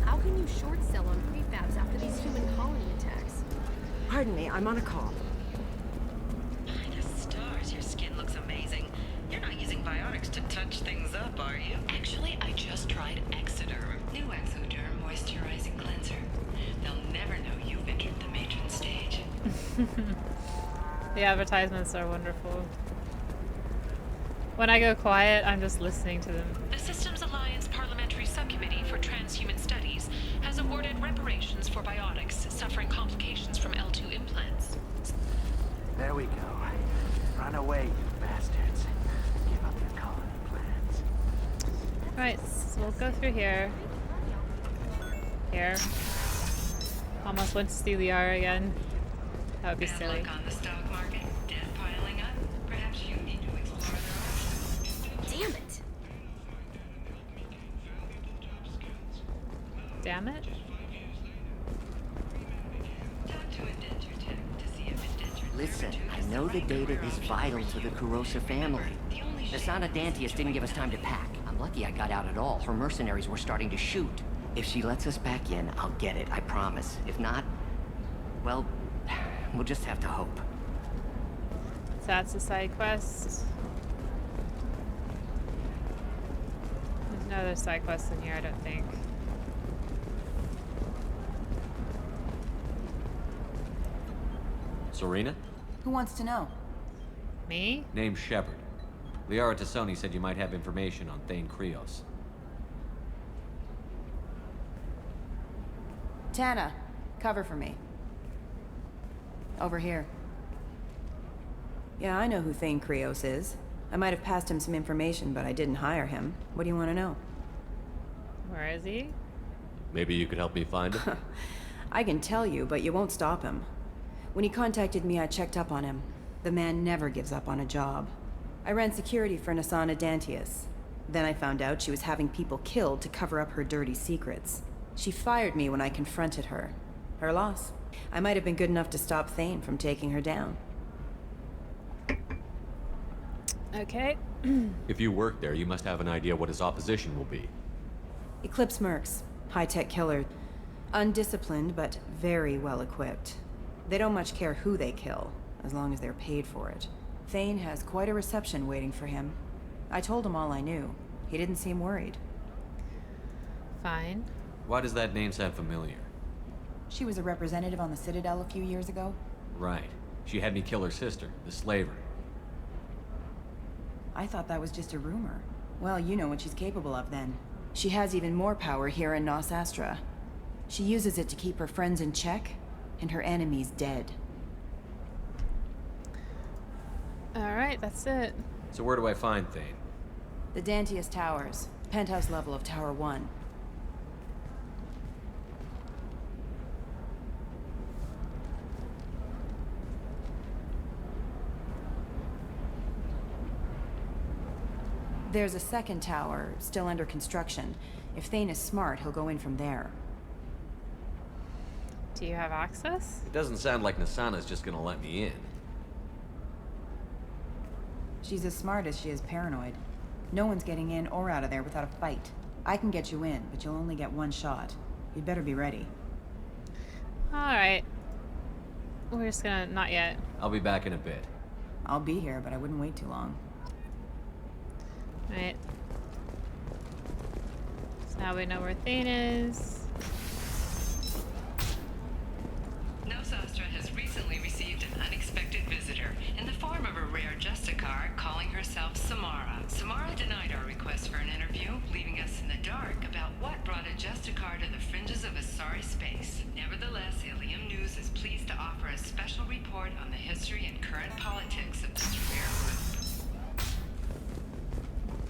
S11: How can you short sell on prefabs after these human colony attacks?
S6: Pardon me, I'm on a call.
S9: By the stars, your skin looks amazing. You're not up, are you? Actually, I just tried Exoderm. New Exoderm moisturizing cleanser. They'll never know you've entered the matron stage.
S1: The advertisements are wonderful. When I go quiet, I'm just listening to them.
S8: The Systems Alliance Parliamentary Subcommittee for Transhuman Studies has awarded reparations for biotics suffering complications from L2 implants.
S12: There we go. Run away, you bastards. Give up your colony plans.
S1: Right, so we'll go through here. Here. Almost went to see Liara again. That would be silly.
S9: Look on the stock market, debt piling up. Perhaps you need to explore their options.
S15: Damn it!
S1: Damn it?
S17: Listen, I know the data is vital to the Kurosa family. Nasana Dantius didn't give us time to pack. I'm lucky I got out at all. Her mercenaries were starting to shoot. If she lets us back in, I'll get it, I promise. If not, well, we'll just have to hope.
S1: So that's a side quest. There's no other side quests in here, I don't think.
S3: Serena?
S18: Who wants to know?
S1: Me?
S3: Name's Shepard. Liara Tassoni said you might have information on Thane Krios.
S18: Tana, cover for me. Over here. Yeah, I know who Thane Krios is. I might have passed him some information, but I didn't hire him. What do you want to know?
S1: Where is he?
S3: Maybe you could help me find him?
S18: I can tell you, but you won't stop him. When he contacted me, I checked up on him. The man never gives up on a job. I ran security for Nasana Dantius. Then I found out she was having people killed to cover up her dirty secrets. She fired me when I confronted her. Her loss. I might have been good enough to stop Thane from taking her down.
S1: Okay.
S3: If you work there, you must have an idea what his opposition will be.
S18: Eclipse mercs. High-tech killer. Undisciplined, but very well equipped. They don't much care who they kill, as long as they're paid for it. Thane has quite a reception waiting for him. I told him all I knew. He didn't seem worried.
S1: Fine.
S3: Why does that name sound familiar?
S18: She was a representative on the Citadel a few years ago.
S3: Right. She had me kill her sister, the slaver.
S18: I thought that was just a rumor. Well, you know what she's capable of then. She has even more power here in Nos Astra. She uses it to keep her friends in check, and her enemies dead.
S1: Alright, that's it.
S3: So where do I find Thane?
S18: The Dantius Towers. Penthouse level of Tower 1. There's a second tower, still under construction. If Thane is smart, he'll go in from there.
S1: Do you have access?
S3: It doesn't sound like Nasana's just gonna let me in.
S18: She's as smart as she is paranoid. No one's getting in or out of there without a fight. I can get you in, but you'll only get one shot. You'd better be ready.
S1: Alright. We're just gonna... not yet.
S3: I'll be back in a bit.
S18: I'll be here, but I wouldn't wait too long.
S1: Right. So now we know where Thane is.
S9: Nos Astra has recently received an unexpected visitor in the form of a rare Justicar calling herself Samara. Samara denied our request for an interview, leaving us in the dark about what brought a Justicar to the fringes of Asari space. Nevertheless, Ilium News is pleased to offer a special report on the history and current politics of this rare group.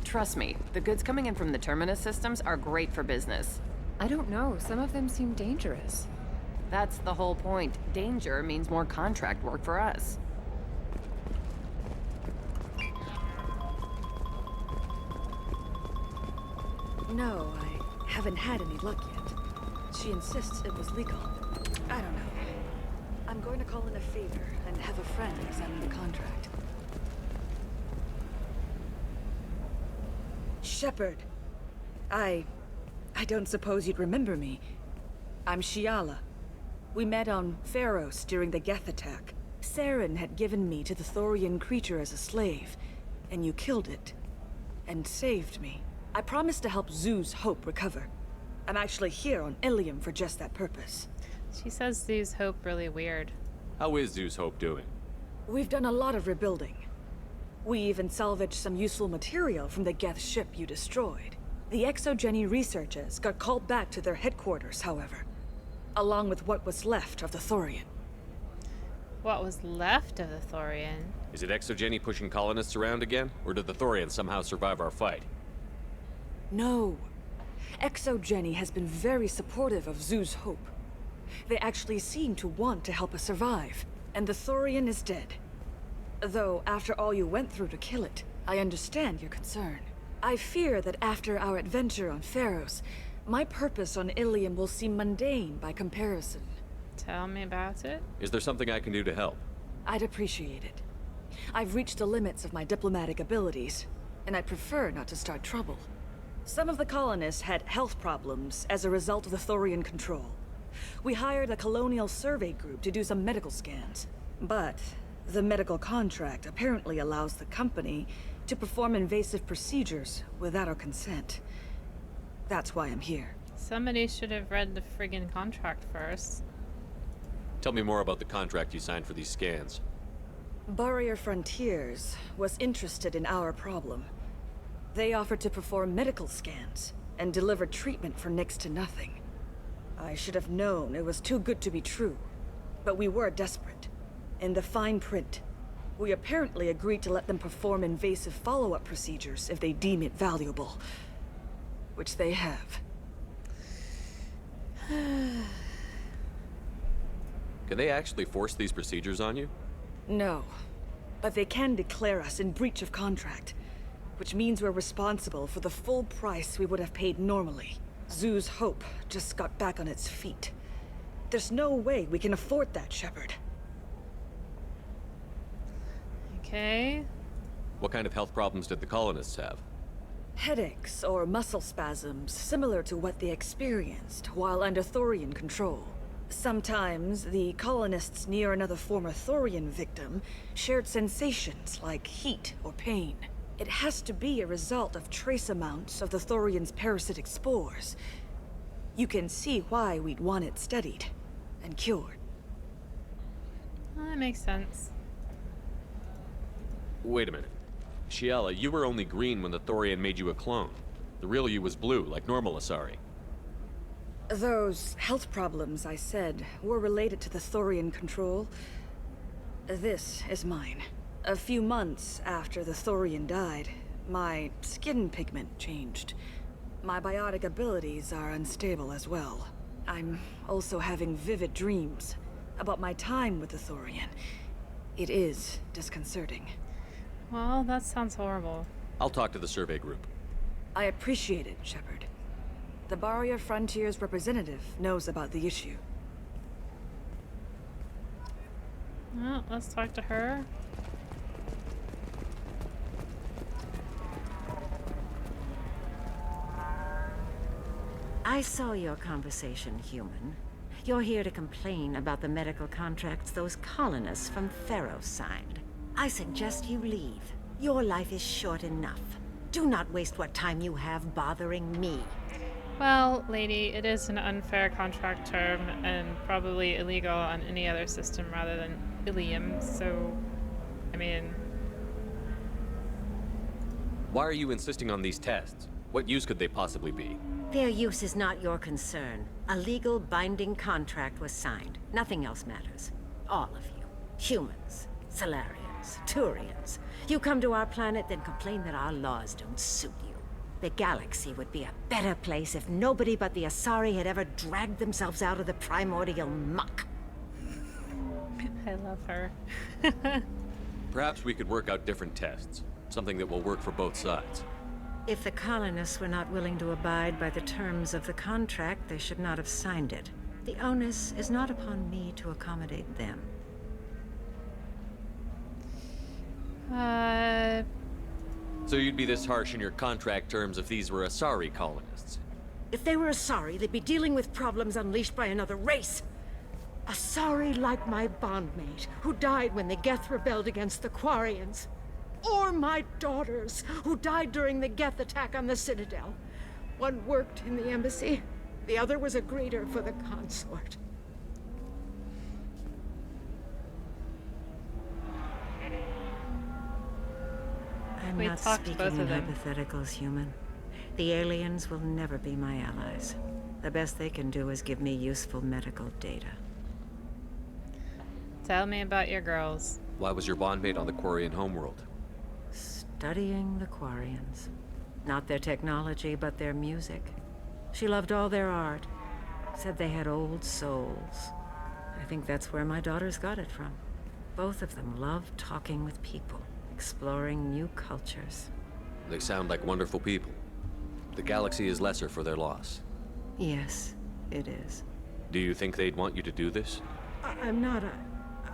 S13: Trust me, the goods coming in from the Terminus systems are great for business.
S8: I don't know, some of them seem dangerous.
S13: That's the whole point. Danger means more contract work for us.
S6: No, I haven't had any luck yet. She insists it was legal. I don't know. I'm going to call in a favor and have a friend examine the contract. Shepard. I don't suppose you'd remember me. I'm Shiala. We met on Pharos during the Geth attack. Saren had given me to the Thorian creature as a slave, and you killed it.
S19: and saved me. I promised to help Zoo's Hope recover. I'm actually here on Ilium for just that purpose.
S1: She says Zeus Hope really weird.
S3: How is Zeus Hope doing?
S19: We've done a lot of rebuilding. We even salvaged some useful material from the Geth ship you destroyed. The Exogeny researchers got called back to their headquarters, however, along with what was left of the Thorian.
S1: What was left of the Thorian?
S3: Is it Exogeny pushing colonists around again? Or did the Thorians somehow survive our fight?
S19: No. Exogeny has been very supportive of Zoo's Hope. They actually seem to want to help us survive, and the Thorian is dead. Though, after all you went through to kill it, I understand your concern. I fear that after our adventure on Pharos, my purpose on Ilium will seem mundane by comparison.
S1: Tell me about it.
S3: Is there something I can do to help?
S19: I'd appreciate it. I've reached the limits of my diplomatic abilities, and I'd prefer not to start trouble. Some of the colonists had health problems as a result of the Thorian control. We hired a colonial survey group to do some medical scans, but the medical contract apparently allows the company to perform invasive procedures without our consent. That's why I'm here.
S1: Somebody should have read the friggin' contract first.
S3: Tell me more about the contract you signed for these scans.
S19: Barrier Frontiers was interested in our problem. They offered to perform medical scans and deliver treatment for next to nothing. I should have known it was too good to be true, but we were desperate. In the fine print, we apparently agreed to let them perform invasive follow-up procedures if they deem it valuable. Which they have.
S3: Can they actually force these procedures on you?
S19: No, but they can declare us in breach of contract, which means we're responsible for the full price we would have paid normally. Zoo's Hope just got back on its feet. There's no way we can afford that, Shepard.
S1: Okay.
S3: What kind of health problems did the colonists have?
S19: Headaches or muscle spasms similar to what they experienced while under Thorian control. Sometimes the colonists near another former Thorian victim shared sensations like heat or pain. It has to be a result of trace amounts of the Thorian's parasitic spores. You can see why we'd want it studied and cured.
S1: Well, that makes sense.
S3: Wait a minute. Shiala, you were only green when the Thorian made you a clone. The real you was blue, like normal Asari.
S19: Those health problems I said were related to the Thorian control. This is mine. A few months after the Thorian died, my skin pigment changed. My biotic abilities are unstable as well. I'm also having vivid dreams about my time with the Thorian. It is disconcerting.
S1: Well, that sounds horrible.
S3: I'll talk to the survey group.
S19: I appreciate it, Shepard. The Barrier Frontiers representative knows about the issue.
S1: Well, let's talk to her.
S20: I saw your conversation, human. You're here to complain about the medical contracts those colonists from Pharos signed. I suggest you leave. Your life is short enough. Do not waste what time you have bothering me.
S1: Well, lady, it is an unfair contract term and probably illegal on any other system rather than Ilium, so, I mean...
S3: Why are you insisting on these tests? What use could they possibly be?
S20: Their use is not your concern. A legal binding contract was signed. Nothing else matters. All of you. Humans, Salarians, Turians. You come to our planet, then complain that our laws don't suit you. The galaxy would be a better place if nobody but the Asari had ever dragged themselves out of the primordial muck.
S1: I love her.
S3: Perhaps we could work out different tests. Something that will work for both sides.
S20: If the colonists were not willing to abide by the terms of the contract, they should not have signed it. The onus is not upon me to accommodate them.
S3: So you'd be this harsh in your contract terms if these were Asari colonists?
S20: If they were Asari, they'd be dealing with problems unleashed by another race. Asari like my bondmate, who died when the Geth rebelled against the Quarians.
S21: or my daughters, who died during the Geth attack on the Citadel. One worked in the embassy, the other was a greeter for the consort.
S20: I'm not speaking in hypotheticals, human. The aliens will never be my allies. The best they can do is give me useful medical data.
S1: Tell me about your girls.
S3: Why was your bondmate on the Quarian homeworld?
S20: Studying the Quarians. Not their technology, but their music. She loved all their art. Said they had old souls. I think that's where my daughters got it from. Both of them loved talking with people, exploring new cultures.
S3: They sound like wonderful people. The galaxy is lesser for their loss.
S20: Yes, it is.
S3: Do you think they'd want you to do this?
S21: I'm not.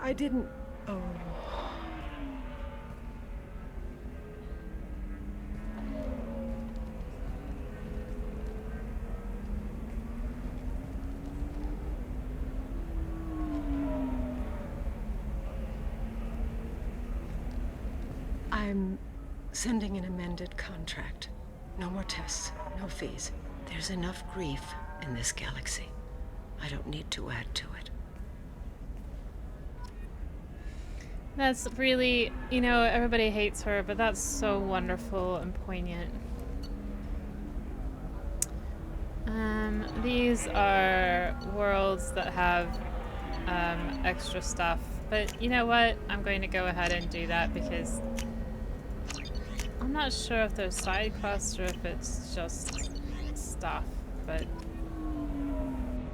S21: I didn't. Oh. I'm sending an amended contract. No more tests, no fees.
S20: There's enough grief in this galaxy. I don't need to add to it.
S1: That's really, you know, everybody hates her, but that's so wonderful and poignant. These are worlds that have extra stuff, but you know what? I'm going to go ahead and do that because I'm not sure if there's side quests or if it's just stuff, but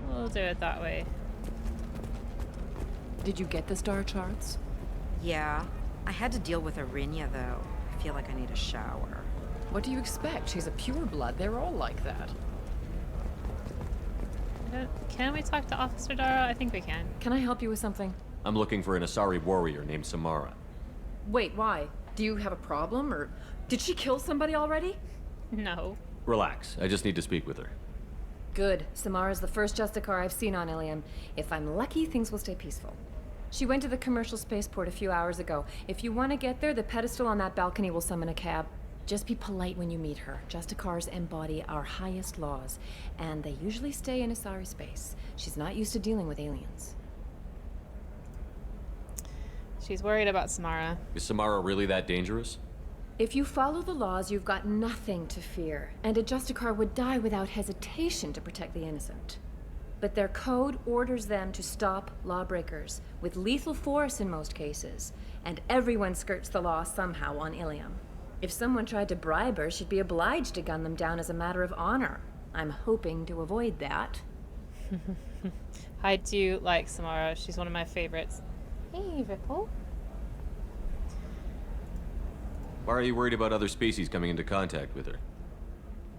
S1: we'll do it that way.
S8: Did you get the star charts?
S22: Yeah. I had to deal with Arinya, though. I feel like I need a shower.
S8: What do you expect? She's a pureblood. They're all like that.
S1: Can we talk to Officer Dara? I think we can.
S8: Can I help you with something?
S3: I'm looking for an Asari warrior named Samara.
S8: Wait, why? Do you have a problem, or did she kill somebody already?
S1: No.
S3: Relax. I just need to speak with her.
S8: Good. Samara's the first Justicar I've seen on Ilium. If I'm lucky, things will stay peaceful. She went to the commercial spaceport a few hours ago. If you want to get there, the pedestal on that balcony will summon a cab. Just be polite when you meet her. Justicars embody our highest laws, and they usually stay in Asari space. She's not used to dealing with aliens.
S1: She's worried about Samara.
S3: Is Samara really that dangerous?
S8: If you follow the laws, you've got nothing to fear, and a Justicar would die without hesitation to protect the innocent. But their code orders them to stop lawbreakers, with lethal force in most cases, and everyone skirts the law somehow on Ilium. If someone tried to bribe her, she'd be obliged to gun them down as a matter of honor. I'm hoping to avoid that.
S1: I do like Samara. She's one of my favorites. Hey, Ripple.
S3: Why are you worried about other species coming into contact with her?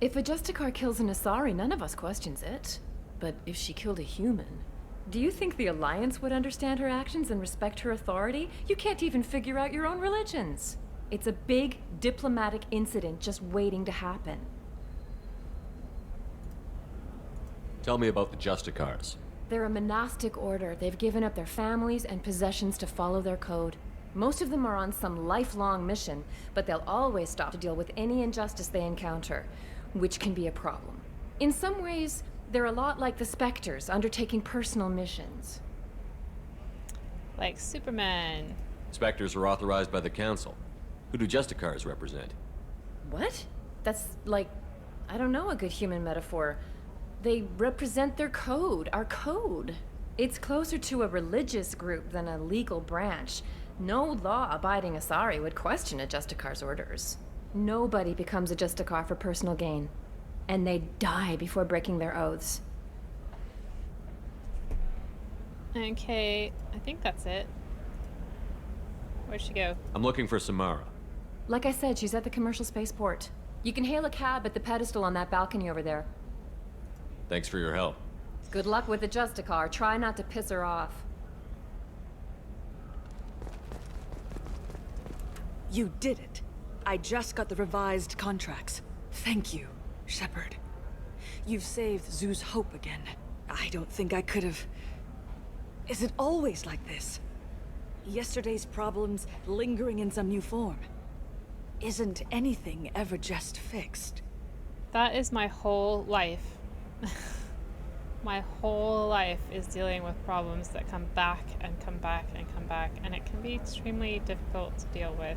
S8: If a Justicar kills an Asari, none of us questions it. But if she killed a human, do you think the Alliance would understand her actions and respect her authority? You can't even figure out your own religions. It's a big diplomatic incident just waiting to happen.
S3: Tell me about the Justicars.
S8: They're a monastic order. They've given up their families and possessions to follow their code. Most of them are on some lifelong mission, but they'll always stop to deal with any injustice they encounter, which can be a problem. In some ways, they're a lot like the Spectres, undertaking personal missions.
S1: Like Superman.
S3: Spectres are authorized by the Council. Who do Justicars represent?
S8: What? That's like, I don't know, a good human metaphor. They represent their code, our code. It's closer to a religious group than a legal branch. No law-abiding Asari would question a Justicar's orders. Nobody becomes a Justicar for personal gain. And they die before breaking their oaths.
S1: Okay, I think that's it. Where'd she go?
S3: I'm looking for Samara.
S8: Like I said, she's at the commercial spaceport. You can hail a cab at the pedestal on that balcony over there.
S3: Thanks for your help.
S8: Good luck with the Justicar. Try not to piss her off.
S19: You did it. I just got the revised contracts. Thank you, Shepard. You've saved Zoo's hope again. I don't think I could have... Is it always like this? Yesterday's problems lingering in some new form? isn't anything ever just fixed?
S1: That is my whole life. My whole life is dealing with problems that come back and come back and come back, and it can be extremely difficult to deal with.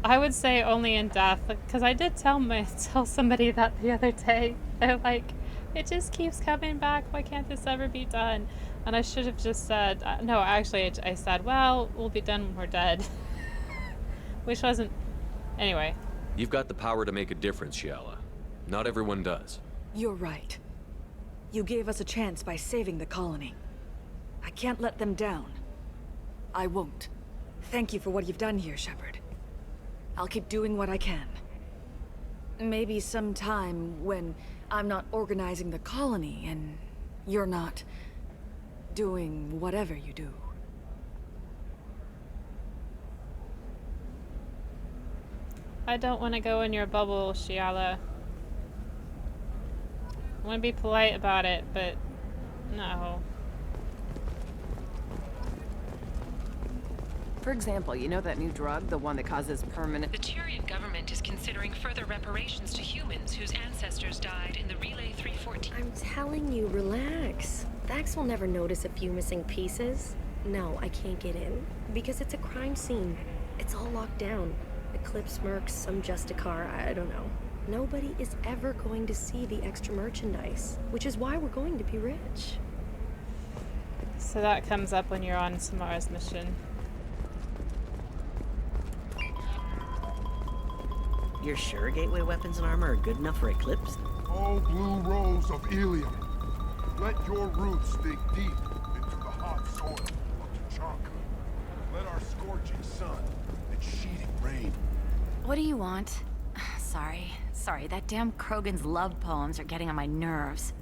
S1: I would say only in death, because I did tell somebody that the other day. They're like, it just keeps coming back. Why can't this ever be done? And I should have just said, no, actually, I said, well, we'll be done when we're dead. Which wasn't... Anyway.
S3: You've got the power to make a difference, Shiala. Not everyone does.
S19: You're right. You gave us a chance by saving the colony. I can't let them down. I won't. Thank you for what you've done here, Shepard. I'll keep doing what I can. Maybe sometime when I'm not organizing the colony and you're not doing whatever you do.
S1: I don't want to go in your bubble, Shiala. I want to be polite about it, but no.
S13: For example, you know that new drug, the one that causes permanent...
S8: The Turian government is considering further reparations to humans whose ancestors died in the Relay 314.
S11: I'm telling you, relax. Vax will never notice a few missing pieces. No, I can't get in. Because it's a crime scene. It's all locked down. Eclipse mercs, some Justicar, I don't know. Nobody is ever going to see the extra merchandise, which is why we're going to be rich.
S1: So that comes up when you're on Samara's mission.
S4: You're sure gateway weapons and armor are good enough for Eclipse?
S5: Oh, blue rose of Ilium. Let your roots dig deep into the hot soil of Tuchanka. Let our scorching sun and sheeting rain.
S23: What do you want? Sorry, that damn Krogan's love poems are getting on my nerves.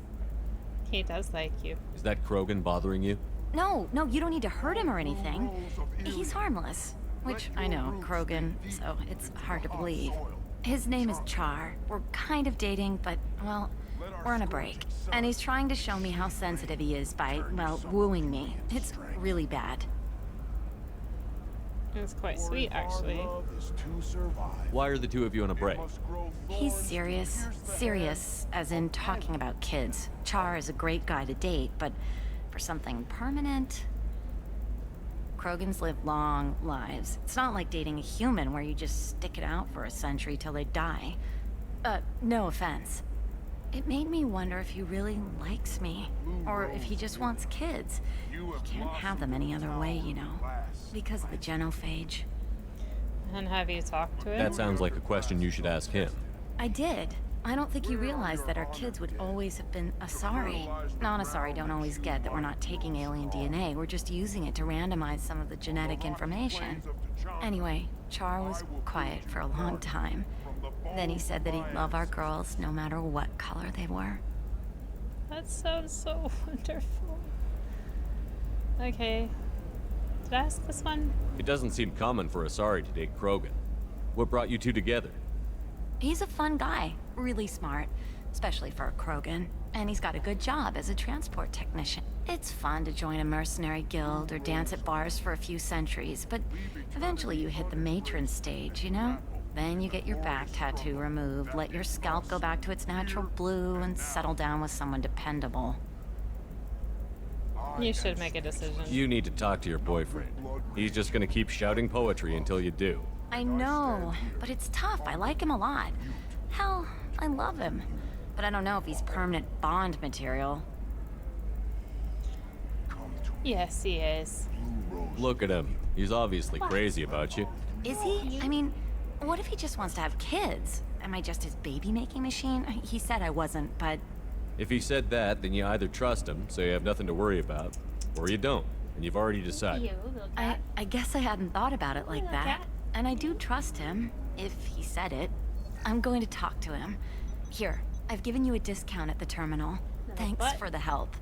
S1: He does like you.
S3: Is that Krogan bothering you?
S23: No, you don't need to hurt him or anything. He's harmless. Which, I know, Krogan, so it's hard to believe. His name is Char. We're kind of dating, but, well, we're on a break. And he's trying to show me how sensitive he is by, well, wooing me. It's really bad.
S1: It's quite sweet, actually.
S3: Why are the two of you on a break?
S23: He's serious. Serious, as in talking about kids. Char is a great guy to date, but for something permanent... Krogans live long lives. It's not like dating a human where you just stick it out for a century till they die. No offense. It made me wonder if he really likes me, or if he just wants kids. He can't have them any other way, you know, because of the genophage.
S1: And have you talked to him?
S3: That sounds like a question you should ask him.
S23: I did. I don't think he realized that our kids would always have been Asari. Non-Asari don't always get that we're not taking alien DNA, we're just using it to randomize some of the genetic information. Anyway, Char was quiet for a long time. Then he said that he'd love our girls no matter what color they were.
S1: That sounds so wonderful. Okay. Did I ask this one?
S3: It doesn't seem common for Asari to date Krogan. What brought you two together?
S23: He's a fun guy, really smart, especially for a Krogan. And he's got a good job as a transport technician. It's fun to join a mercenary guild or dance at bars for a few centuries, but eventually you hit the matron stage, you know? Then you get your back tattoo removed, let your scalp go back to its natural blue, and settle down with someone dependable.
S1: You should make a decision.
S3: You need to talk to your boyfriend. He's just gonna keep shouting poetry until you do.
S23: I know, but it's tough. I like him a lot. Hell, I love him. But I don't know if he's permanent Bond material.
S1: Yes, he is.
S3: Look at him. He's obviously crazy about you.
S23: Is he? I mean, what if he just wants to have kids? Am I just his baby-making machine? He said I wasn't, but...
S3: If he said that, then you either trust him, so you have nothing to worry about, or you don't, and you've already decided.
S23: I guess I hadn't thought about it like that. And I do trust him, if he said it. I'm going to talk to him. Here, I've given you a discount at the terminal. Thanks for the help.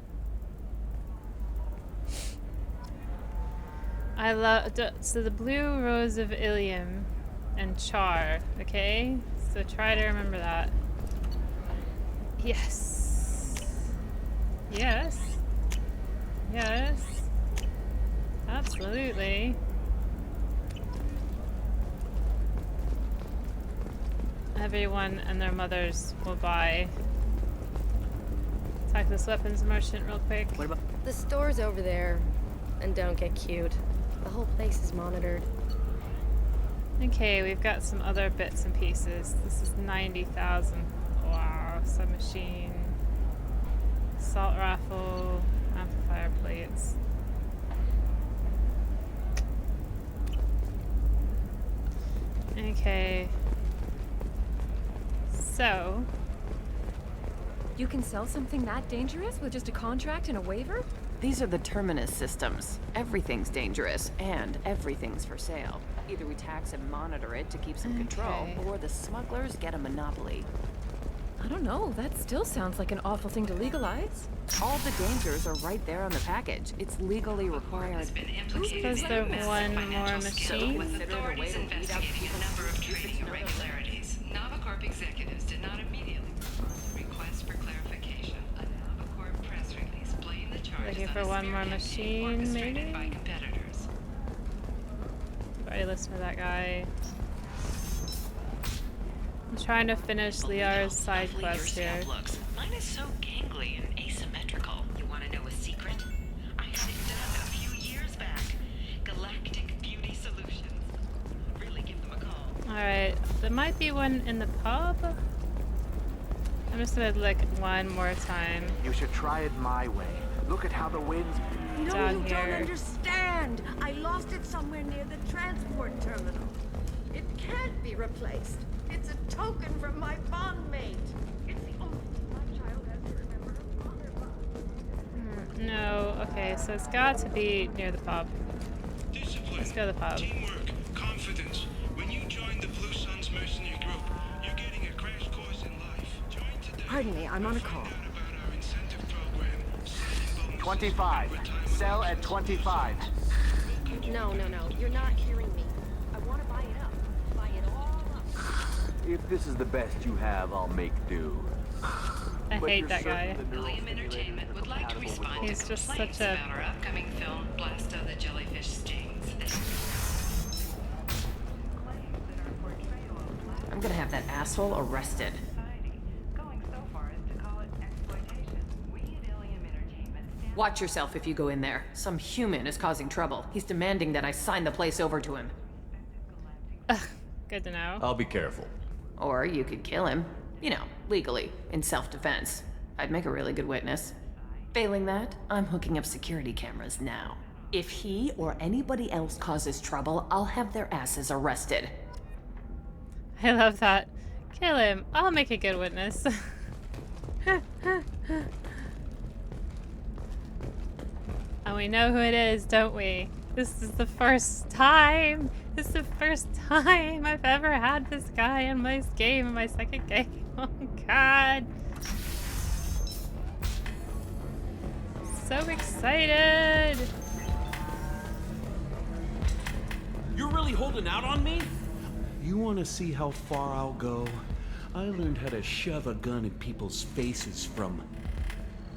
S1: I love... So the blue rose of Ilium and Char, okay? So try to remember that. Yes. Yes. Yes. Absolutely. Everyone and their mothers will buy. Attack this weapons merchant real quick.
S11: What about the store's over there? And don't get cute. The whole place is monitored.
S1: Okay, we've got some other bits and pieces. This is 90,000. Wow, submachine. Assault rifle. Amplifier plates. Okay. So.
S8: You can sell something that dangerous with just a contract and a waiver?
S13: These are the terminus systems. Everything's dangerous, and everything's for sale. Either we tax and monitor it to keep some control, or the smugglers get a monopoly.
S8: I don't know, that still sounds like an awful thing to legalize.
S13: All the dangers are right there on the package. It's legally required.
S1: Is there one more machine?
S9: With authorities investigating a number of training irregularities, Navacorp executives did not immediately respond to requests for clarification. A Navacorp press release blamed the charges
S1: Looking for one more machine, maybe?
S9: by competitors.
S1: I've already listened to that guy. I'm trying to finish Liar's side quest here.
S9: Mine is so gangly and asymmetrical. You want to know a secret? I had it done a few years back. Galactic Beauty Solutions. Really give them a call.
S1: Alright, there might be one in the pub. I'm just gonna look one more time.
S2: You should try it my way. Look at how the wind's...
S21: No,
S1: Down
S21: you don't
S1: here.
S21: understand. I lost it somewhere near the transport terminal. It can't be replaced. It's a token from my bondmate. It's the only thing my child has to remember her father by.
S1: No, okay, so it's got to be near the pub. Let's go to the pub.
S7: Teamwork, confidence. When you join the Blue Suns mercenary group, you're getting a crash course in life. Join today.
S18: Pardon me, I'm on a call.
S2: 25. Sell at 25.
S11: No, you're not hearing me. I want to buy it up. Buy it all up.
S12: If this is the best you have, I'll make do.
S1: I hate that guy.
S9: William Entertainment would like to respond
S1: He's
S9: to
S1: just
S9: complaints
S1: such a...
S9: about our upcoming film, Blast of the Jellyfish Stings.
S13: I'm gonna have that asshole arrested. Watch yourself if you go in there. Some human is causing trouble. He's demanding that I sign the place over to him.
S1: Good to know.
S3: I'll be careful.
S13: Or you could kill him. You know, legally, in self-defense. I'd make a really good witness. Failing that, I'm hooking up security cameras now. If he or anybody else causes trouble, I'll have their asses arrested.
S1: I love that. Kill him. I'll make a good witness. And we know who it is, don't we? This is the first time. This is the first time I've ever had this guy in my game, in my second game. Oh god. So excited.
S10: You're really holding out on me? You want to see how far I'll go? I learned how to shove a gun in people's faces from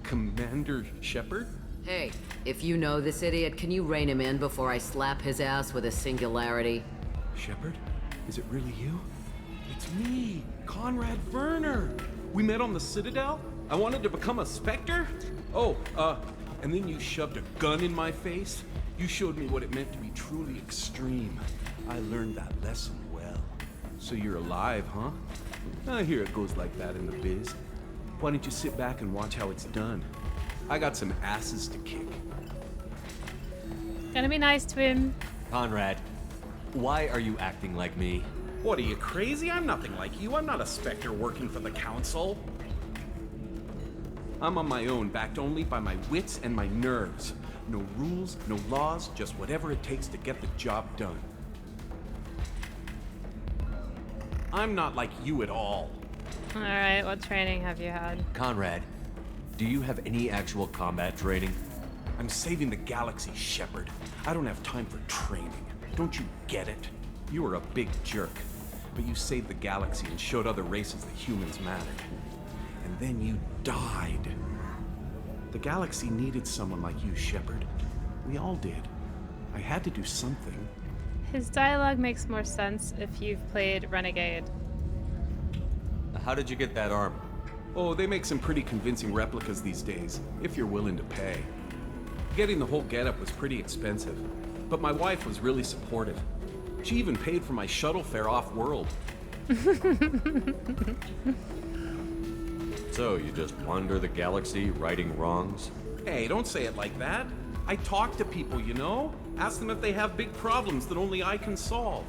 S10: Commander Shepard.
S24: Hey, if you know this idiot, can you rein him in before I slap his ass with a singularity?
S10: Shepard? Is it really you? It's me, Conrad Werner. We met on the Citadel. I wanted to become a Spectre. Oh, and then you shoved a gun in my face. You showed me what it meant to be truly extreme. I learned that lesson well. So you're alive, huh? I hear it goes like that in the biz. Why don't you sit back and watch how it's done? I got some asses to kick.
S1: Gonna be nice to him.
S3: Conrad, why are you acting like me?
S10: What, are you crazy? I'm nothing like you. I'm not a Spectre working for the Council. I'm on my own, backed only by my wits and my nerves. No rules, no laws, just whatever it takes to get the job done. I'm not like you at all.
S1: Alright, what training have you had?
S3: Conrad, do you have any actual combat training?
S10: I'm saving the galaxy, Shepard. I don't have time for training. Don't you get it? You were a big jerk, but you saved the galaxy and showed other races that humans mattered. And then you died. The galaxy needed someone like you, Shepard. We all did. I had to do something.
S1: His dialogue makes more sense if you've played Renegade.
S3: How did you get that armor?
S10: Oh, they make some pretty convincing replicas these days, if you're willing to pay. Getting the whole getup was pretty expensive, but my wife was really supportive. She even paid for my shuttle fare off-world.
S3: So, you just wander the galaxy, righting wrongs?
S10: Hey, don't say it like that. I talk to people, you know? Ask them if they have big problems that only I can solve.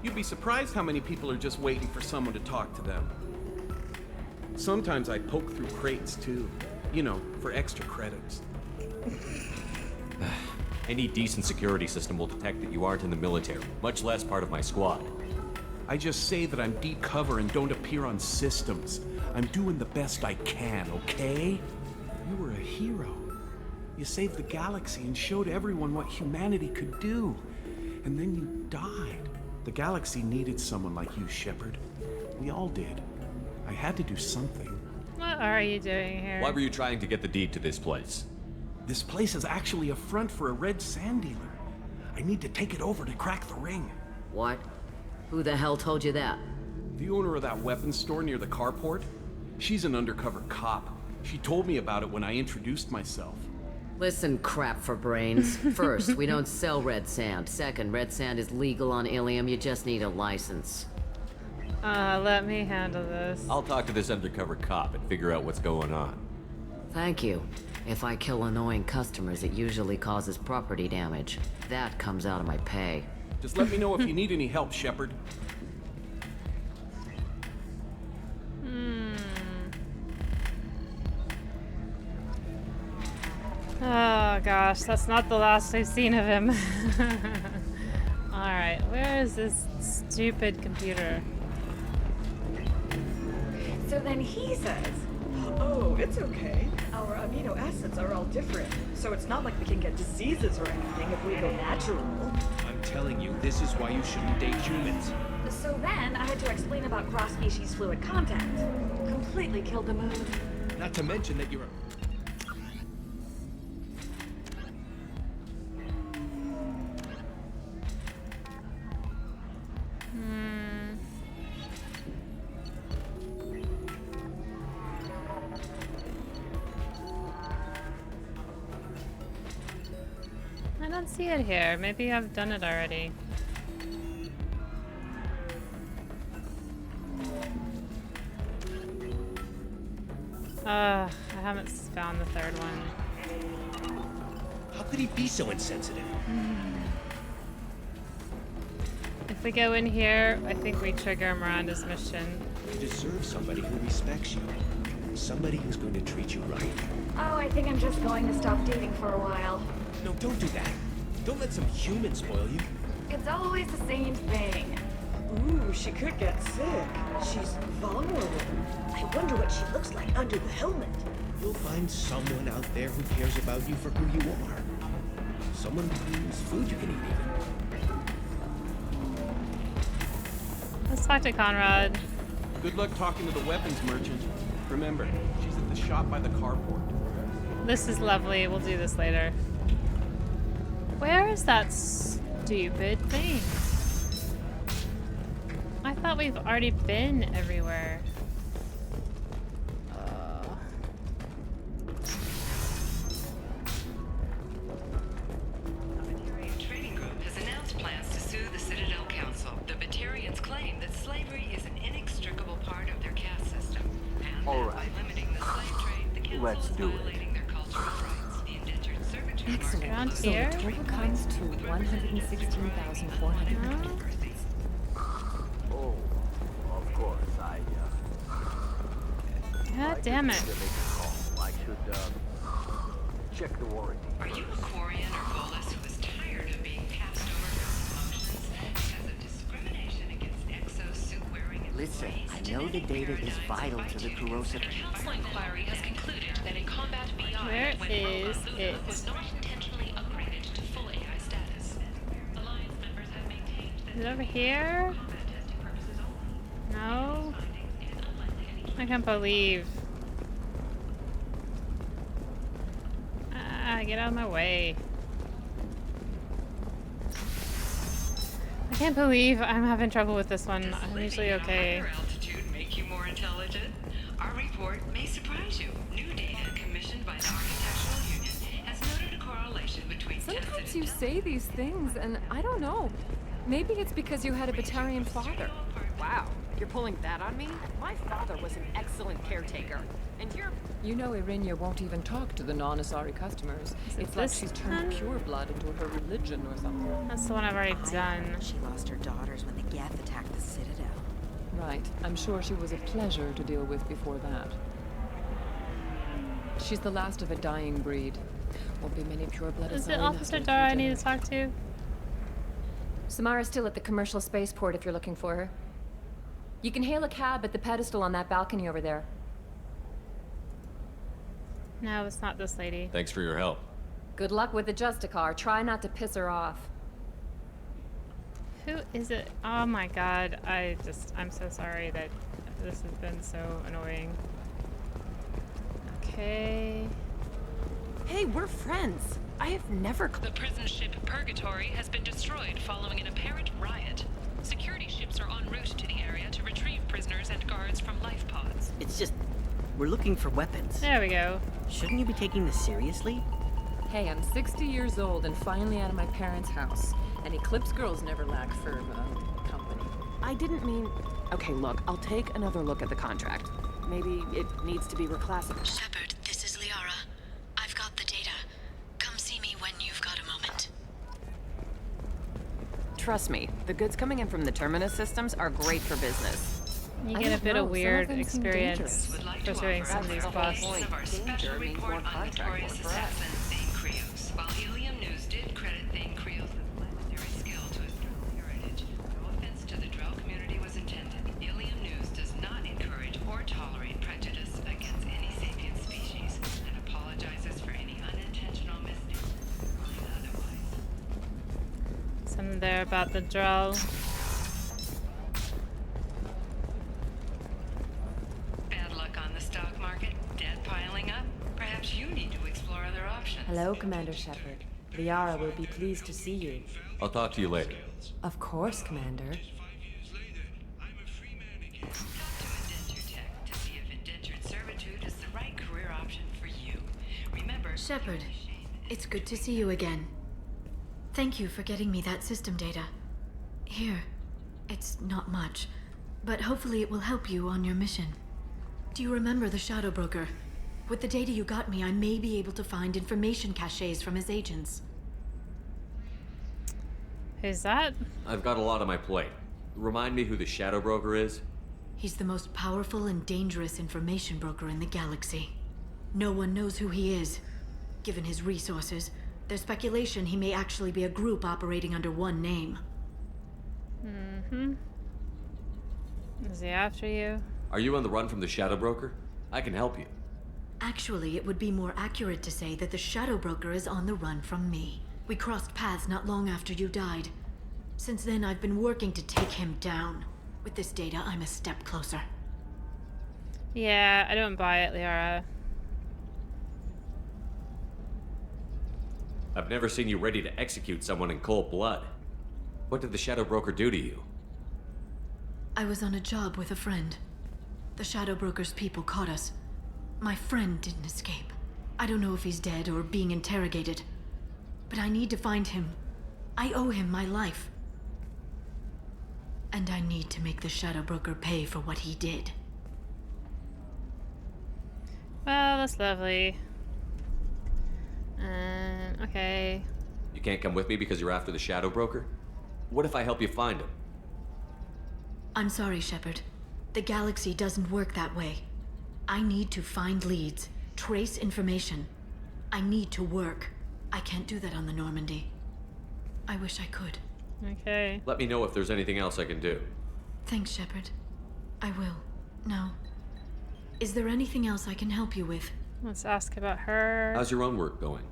S10: You'd be surprised how many people are just waiting for someone to talk to them. Sometimes I poke through crates, too. You know, for extra credits.
S3: Any decent security system will detect that you aren't in the military, much less part of my squad.
S10: I just say that I'm deep cover and don't appear on systems. I'm doing the best I can, okay? You were a hero. You saved the galaxy and showed everyone what humanity could do. And then you died. The galaxy needed someone like you, Shepard. We all did. I had to do something.
S1: What are you doing here?
S3: Why were you trying to get the deed to this place?
S10: This place is actually a front for a red sand dealer. I need to take it over to crack the ring.
S24: What? Who the hell told you that?
S10: The owner of that weapons store near the carport. She's an undercover cop. She told me about it when I introduced myself.
S24: Listen, crap for brains. First, we don't sell red sand. Second, red sand is legal on Ilium. You just need a license.
S1: Let me handle this.
S3: I'll talk to this undercover cop and figure out what's going on.
S24: Thank you. If I kill annoying customers, it usually causes property damage. That comes out of my pay.
S10: Just let me know if you need any help, Shepard.
S1: Oh gosh, that's not the last I've seen of him. Alright, where is this stupid computer?
S19: So then he says, oh, it's okay. Our amino acids are all different, so it's not like we can get diseases or anything if we go natural.
S14: I'm telling you, this is why you shouldn't date humans.
S19: So then I had to explain about cross-species fluid contact. Completely killed the mood.
S14: Not to mention that you're a...
S1: I don't see it here. Maybe I've done it already. I haven't found the third one.
S14: How could he be so insensitive?
S1: If we go in here, I think we trigger Miranda's mission.
S14: You deserve somebody who respects you. Somebody who's going to treat you right.
S19: Oh, I think I'm just going to stop dating for a while.
S14: No, don't do that. Don't let some human spoil you.
S19: It's always the same thing. Ooh, she could get sick. She's vulnerable. I wonder what she looks like under the helmet.
S14: You'll find someone out there who cares about you for who you are. Someone whose food you can eat even.
S1: Let's talk to Conrad.
S10: Good luck talking to the weapons merchant. Remember, she's at the shop by the carport.
S1: This is lovely. We'll do this later. Where is that stupid thing? I thought we've already been everywhere.
S9: Trading Group has announced plans to sue the Citadel Council. The Batarians claim that slavery is an inextricable part of their caste system, and
S2: All
S9: that
S2: right.
S9: by limiting the slave trade, the council
S2: Let's
S9: is
S2: do it.
S9: violating their cultural rights. The indentured servitude
S8: Excellent.
S9: market
S8: So
S1: here?
S8: the total comes to 116,400 credits.
S2: Oh, of course,
S1: God damn it.
S2: I should, check the warranty.
S9: Are you a Quarian or Volus who is tired of being passed over for promotions because of discrimination against exosuit-wearing employees?
S15: Listen, I know the data is vital to the corrosive.
S9: The council inquiry has concluded that in combat beyond,
S1: Where
S9: when
S1: is
S9: Overlord
S1: it?
S9: was not intentionally upgraded to full AI status. Alliance members have maintained that
S1: Is it over here?
S9: combat testing purposes only.
S1: No.
S9: Findings in unlikely any
S1: I can't believe. Get out of my way. I can't believe I'm having trouble with this one. I'm usually okay.
S9: Higher altitude make you more intelligent? Our report may surprise you. New data commissioned by the Architectural Union has noted a correlation between
S8: Sometimes you say these things, and I don't know. Maybe it's because you had a Batarian father.
S13: Wow, you're pulling that on me? My father was an excellent caretaker. And you're...
S8: You know Irinia won't even talk to the non-Asari customers. It's like she's turned pure blood into her religion or something.
S1: That's the one I've already done.
S22: She lost her daughters when the Geth attacked the Citadel.
S8: Right. I'm sure she was a pleasure to deal with before that. She's the last of a dying breed. Won't be many pure-blood
S1: Is
S8: Asari
S1: it Officer
S8: left in
S1: Dara I
S8: future
S1: need to talk to?
S8: Samara's still at the commercial spaceport if you're looking for her. You can hail a cab at the pedestal on that balcony over there.
S1: No, it's not this lady.
S3: Thanks for your help.
S8: Good luck with the Justicar. Try not to piss her off.
S1: Who is it? Oh my god, I'm so sorry that this has been so annoying. Okay.
S13: Hey, we're friends. I have never...
S6: The prison ship Purgatory has been destroyed following an apparent riot. Security ships are en route to the area to retrieve prisoners and guards from life pods.
S4: It's just... we're looking for weapons.
S1: There we go.
S4: Shouldn't you be taking this seriously?
S8: Hey, I'm 60 years old and finally out of my parents' house. And Eclipse girls never lack for company.
S13: I didn't mean... Okay, look, I'll take another look at the contract. Maybe it needs to be reclassified.
S16: Shepard, this is Liara. I've got the data. Come see me when you've got a moment.
S13: Trust me, the goods coming in from the Terminus systems are great for business.
S1: You get a bit of weird experience pursuing some of these quests.
S9: Of our special report on notorious assassin Thane Krios. While Helium News did credit Thane Krios with legendary skill to his Drell heritage, no offense to the Drell community was intended. Helium News does not encourage or tolerate prejudice against any sapient species and apologizes for any unintentional mistakes. Otherwise.
S1: Something there about the Drell.
S17: Hello, Commander Shepard. Liara will be pleased to see you.
S3: I'll talk to you later.
S17: Of course, Commander.
S16: Shepard, it's good to see you again. Thank you for getting me that system data. Here, it's not much, but hopefully it will help you on your mission. Do you remember the Shadow Broker? With the data you got me, I may be able to find information caches from his agents.
S1: Who's that?
S3: I've got a lot on my plate. Remind me who the Shadow Broker is?
S16: He's the most powerful and dangerous information broker in the galaxy. No one knows who he is. Given his resources, there's speculation he may actually be a group operating under one name.
S1: Mm-hmm. Is he after you?
S3: Are you on the run from the Shadow Broker? I can help you.
S16: Actually, it would be more accurate to say that the Shadow Broker is on the run from me. We crossed paths not long after you died. Since then, I've been working to take him down. With this data, I'm a step closer.
S1: Yeah, I don't buy it, Liara.
S3: I've never seen you ready to execute someone in cold blood. What did the Shadow Broker do to you?
S16: I was on a job with a friend. The Shadow Broker's people caught us. My friend didn't escape. I don't know if he's dead or being interrogated. But I need to find him. I owe him my life. And I need to make the Shadow Broker pay for what he did.
S1: Well, that's lovely. Okay.
S3: You can't come with me because you're after the Shadow Broker? What if I help you find him?
S16: I'm sorry, Shepard. The galaxy doesn't work that way. I need to find leads, trace information. I need to work. I can't do that on the Normandy. I wish I could.
S1: Okay.
S3: Let me know if there's anything else I can do.
S16: Thanks, Shepard. I will. Now, is there anything else I can help you with?
S1: Let's ask about her.
S3: How's your own work going?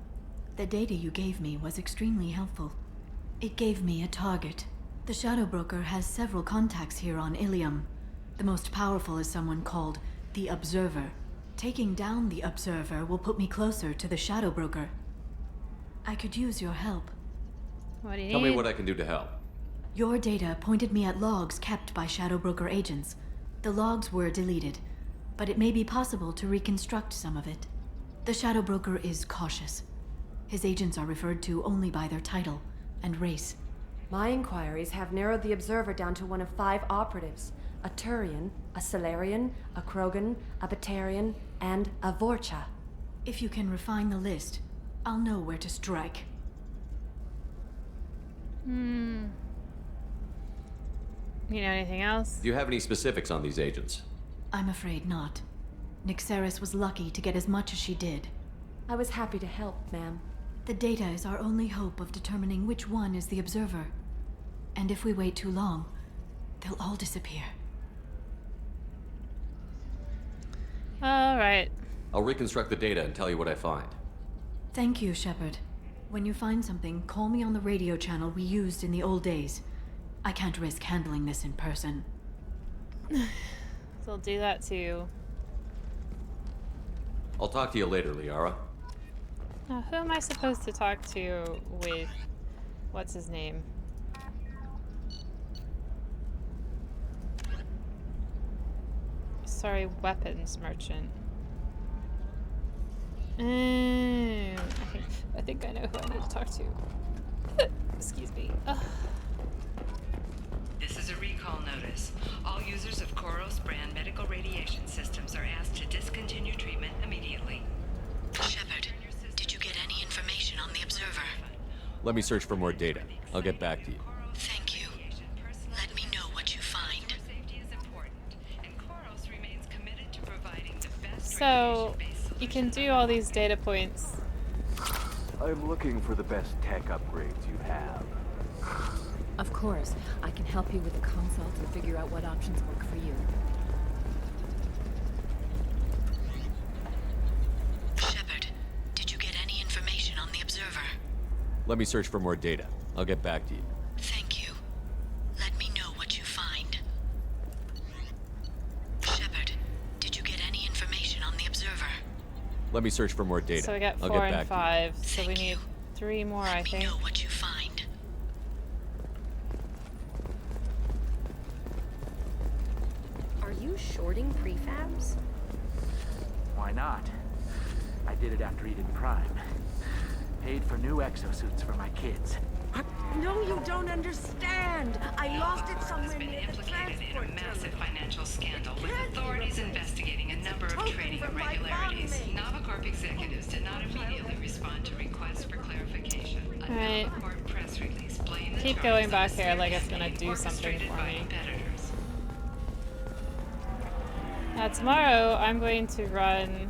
S16: The data you gave me was extremely helpful. It gave me a target. The Shadow Broker has several contacts here on Ilium. The most powerful is someone called the Observer. Taking down the Observer will put me closer to the Shadow Broker. I could use your help.
S1: What do you need?
S3: Tell me what I can do to help.
S16: Your data pointed me at logs kept by Shadow Broker agents. The logs were deleted, but it may be possible to reconstruct some of it. The Shadow Broker is cautious. His agents are referred to only by their title and race.
S17: My inquiries have narrowed the Observer down to one of 5 operatives. A Turian, a Solarian, a Krogan, a Batarian, and a Vorcha.
S16: If you can refine the list, I'll know where to strike.
S1: You know anything else?
S3: Do you have any specifics on these agents?
S16: I'm afraid not. Nyxeris was lucky to get as much as she did.
S17: I was happy to help, ma'am.
S16: The data is our only hope of determining which one is the Observer. And if we wait too long, they'll all disappear.
S1: Alright.
S3: I'll reconstruct the data and tell you what I find.
S16: Thank you, Shepard. When you find something, call me on the radio channel we used in the old days. I can't risk handling this in person.
S1: So I'll do that too.
S3: I'll talk to you later, Liara.
S1: Now, who am I supposed to talk to with... what's his name? Sorry, weapons merchant. I think I know who I need to talk to. Excuse me. Ugh.
S9: This is a recall notice. All users of Koros brand medical radiation systems are asked to discontinue treatment immediately.
S5: Shepard, did you get any information on the Observer?
S3: Let me search for more data. I'll get back to you.
S5: Thank you. Let me know what you find.
S1: So, you can do all these data points.
S12: I'm looking for the best tech upgrades you have.
S13: Of course. I can help you with the consult and figure out what options work for you.
S5: Shepard, did you get any information on the Observer?
S3: Let me search for more data. I'll get back to you.
S5: Thank you. Let me know what you find. Shepard, did you get any information on the Observer?
S3: Let me search for more data.
S1: So we got
S3: I'll
S1: 4
S3: get
S1: and
S3: back
S1: 5. So we need 3 more, I think.
S5: Let me know what you find.
S11: Are you shorting prefabs?
S2: Why not? I did it after Eden Prime. Paid for new exosuits for my kids.
S19: No, you don't understand. I lost it somewhere
S9: Has been
S19: near the
S9: implicated in a
S19: transport
S9: massive
S19: terminal.
S9: financial scandal, with authorities investigating a number of trading irregularities. Novacorp executives did not immediately respond to requests for clarification. A
S1: Alright.
S9: Novacorp press release blamed the
S1: Keep
S9: charges
S1: going
S9: on
S1: back
S9: a
S1: here like it's
S9: scheme
S1: gonna do something
S9: orchestrated
S1: for
S9: by
S1: me.
S9: competitors.
S1: Now tomorrow I'm going to run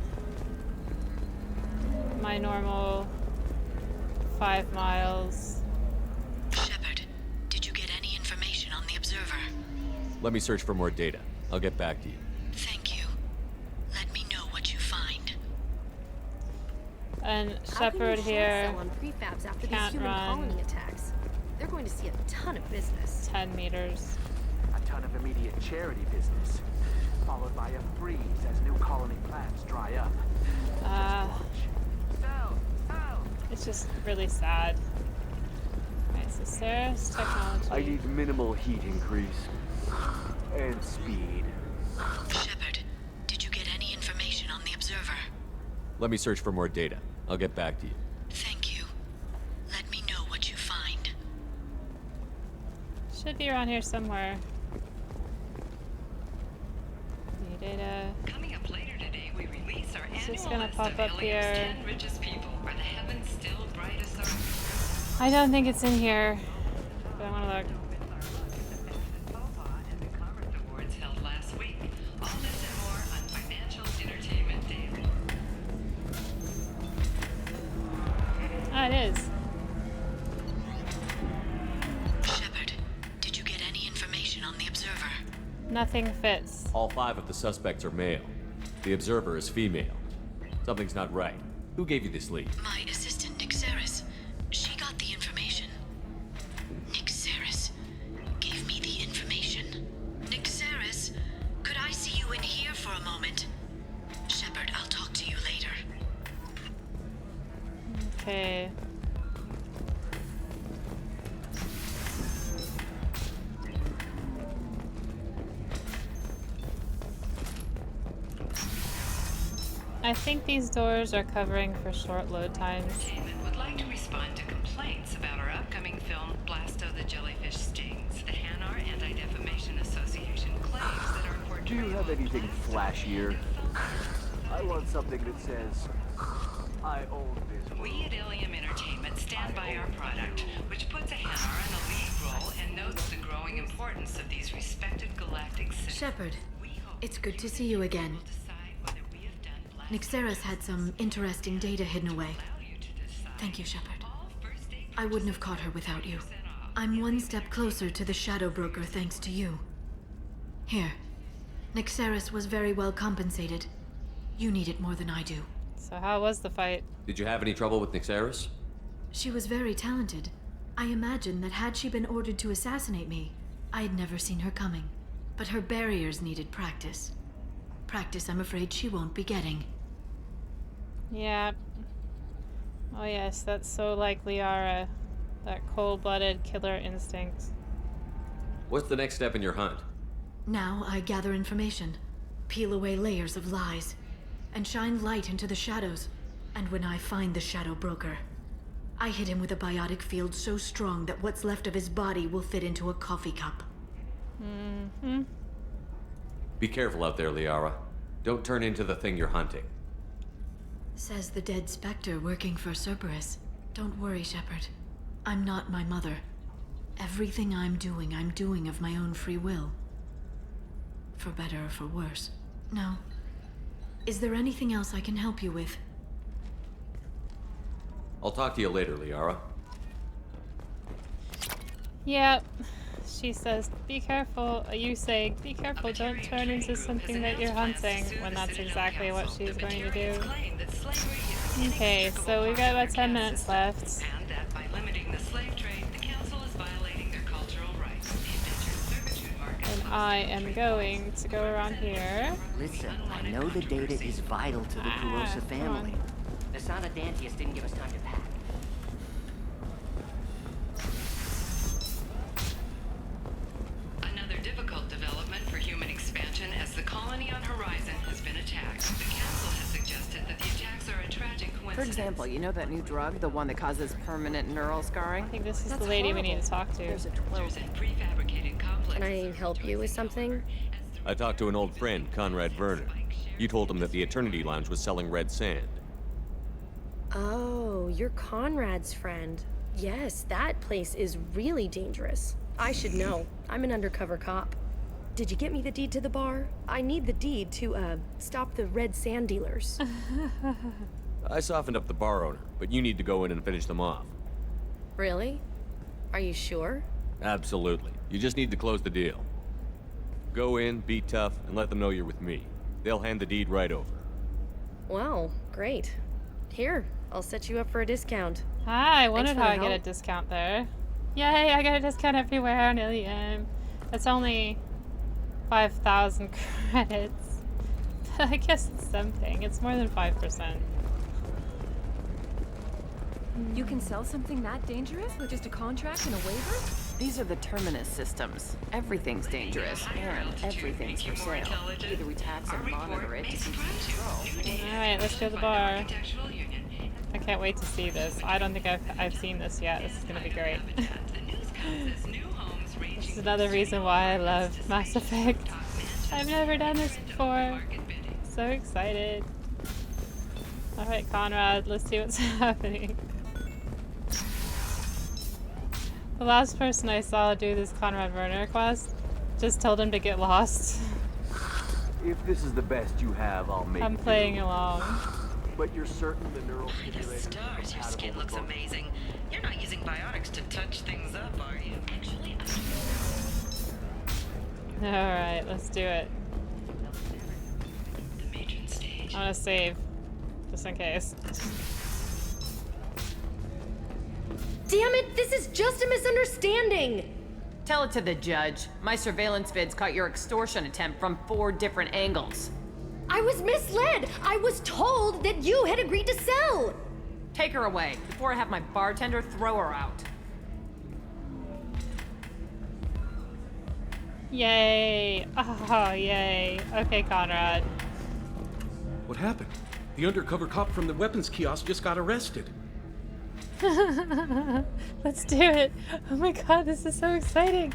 S1: my normal 5 miles.
S5: Shepard, did you get any information on the Observer?
S3: Let me search for more data. I'll get back to you.
S5: Thank you. Let me know what you find.
S1: And
S11: How can you
S1: Shepard
S11: short
S1: here
S11: sell on prefabs after these
S1: can't
S11: human
S1: run
S11: colony attacks? They're going to see a ton of business.
S1: 10 meters.
S2: A ton of immediate charity business, followed by a freeze as new colony plans dry up.
S1: It's just really sad. Alright, so Sarah's technology.
S12: I need minimal heat increase. And speed.
S5: Shepard, did you get any information on the Observer?
S3: Let me search for more data. I'll get back to you.
S5: Thank you. Let me know what you find.
S1: Should be around here somewhere. The data.
S9: Coming up later today, we release our
S1: It's just
S9: annual
S1: gonna
S9: list
S1: pop
S9: of
S1: up
S9: Helium's
S1: here.
S9: 10 richest people. Are the heavens still bright as stars?
S1: I don't think it's in here. But I wanna look.
S9: Awards held last week. All this and more on Financial Entertainment Daily.
S1: Ah, it is.
S5: Shepard, did you get any information on the Observer?
S1: Nothing fits.
S3: All 5 of the suspects are male. The Observer is female. Something's not right. Who gave you this lead?
S5: My assistant, Nyxeris. She got the information. Nyxeris gave me the information. Nyxeris, could I see you in here for a moment? Shepard, I'll talk to you later.
S1: Okay. I think these doors are covering for short load times.
S9: Would like to respond to complaints about our upcoming film Blasto the Jellyfish Stings. The Hanar Anti-Defamation Association claims that our
S12: Do
S9: portrayal
S12: you have anything flashier? I want something that says, I own this.
S9: We at Ilium Entertainment stand by our product, which puts a Hanar in a lead role and notes the growing importance of these respected galactic cities.
S16: Shepard, it's good to see you again. Nixeris had some interesting data hidden away. Thank you, Shepard. I wouldn't have caught her without you. I'm one step closer to the Shadow Broker thanks to you. Here. Nixeris was very well compensated. You need it more than I do.
S1: So how was the fight?
S3: Did you have any trouble with Nixeris?
S16: She was very talented. I imagine that had she been ordered to assassinate me, I had never seen her coming. But her barriers needed practice. Practice I'm afraid she won't be getting.
S1: Yeah. Oh yes, that's so like Liara. That cold-blooded killer instinct.
S3: What's the next step in your hunt?
S16: Now I gather information, peel away layers of lies, and shine light into the shadows. And when I find the Shadow Broker, I hit him with a biotic field so strong that what's left of his body will fit into a coffee cup.
S1: Mm-hmm.
S3: Be careful out there, Liara. Don't turn into the thing you're hunting.
S16: Says the dead Spectre working for Cerberus. Don't worry, Shepard. I'm not my mother. Everything I'm doing of my own free will. For better or for worse. No. Is there anything else I can help you with?
S3: I'll talk to you later, Liara.
S1: Yep. She says, be careful. You say, be careful, don't turn into something that you're hunting, when that's exactly what she's going to do. Okay, so we've got about 10 minutes left.
S9: And that by limiting the slave trade, the council is violating their cultural rights. The indentured servitude market.
S1: And I am going to go around here.
S15: Listen, I know the data is vital to the Kurosa family.
S22: The son of Dantius didn't give us time to pack.
S9: Another difficult development for human expansion as the colony on Horizon has been attacked. The council has suggested that the attacks are a tragic coincidence.
S13: For example, you know that new drug, the one that causes permanent neural scarring?
S1: I think this is the lady we need to talk to.
S13: There's a 12.
S9: Prefabricated complexes.
S11: Can I help you with something?
S3: I talked to an old friend, Conrad Werner. You told him that the Eternity Lounge was selling red sand.
S11: Oh, you're Conrad's friend. Yes, that place is really dangerous. I should know. I'm an undercover cop. Did you get me the deed to the bar? I need the deed to, stop the red sand dealers.
S3: I softened up the bar owner, but you need to go in and finish them off.
S11: Really? Are you sure?
S3: Absolutely. You just need to close the deal. Go in, be tough, and let them know you're with me. They'll hand the deed right over.
S11: Wow, great. Here, I'll set you up for a discount.
S1: Hi, I wondered how I
S11: help.
S1: get a discount there. Yay, I get a discount everywhere on Ilium. That's only 5,000 credits. But I guess it's something. It's more than 5%.
S8: You can sell something that dangerous with just a contract and a waiver?
S13: These are the Terminus systems. Everything's dangerous, and everything's for sale. Either we tax or monitor it to keep control.
S1: Alright, let's go to the bar. I can't wait to see this. I don't think I've seen this yet. This is gonna be great. This is another reason why I love Mass Effect. I've never done this before. So excited. Alright, Conrad, let's see what's happening. The last person I saw do this Conrad Werner quest just told him to get lost.
S12: If this is the best you have, I'll make
S1: I'm playing along.
S12: But you're certain the neural stimulator
S9: Stars, your skin looks amazing. You're not using biotics to touch things up, are you? Actually,
S1: Alright, let's do it. I'm gonna save. Just in case.
S11: Damn it, this is just a misunderstanding!
S13: Tell it to the judge. My surveillance vids caught your extortion attempt from 4 different angles.
S11: I was misled! I was told that you had agreed to sell!
S13: Take her away, before I have my bartender throw her out.
S1: Yay! Oh, yay. Okay, Conrad.
S10: What happened? The undercover cop from the weapons kiosk just got arrested.
S1: Let's do it. Oh my god, this is so exciting.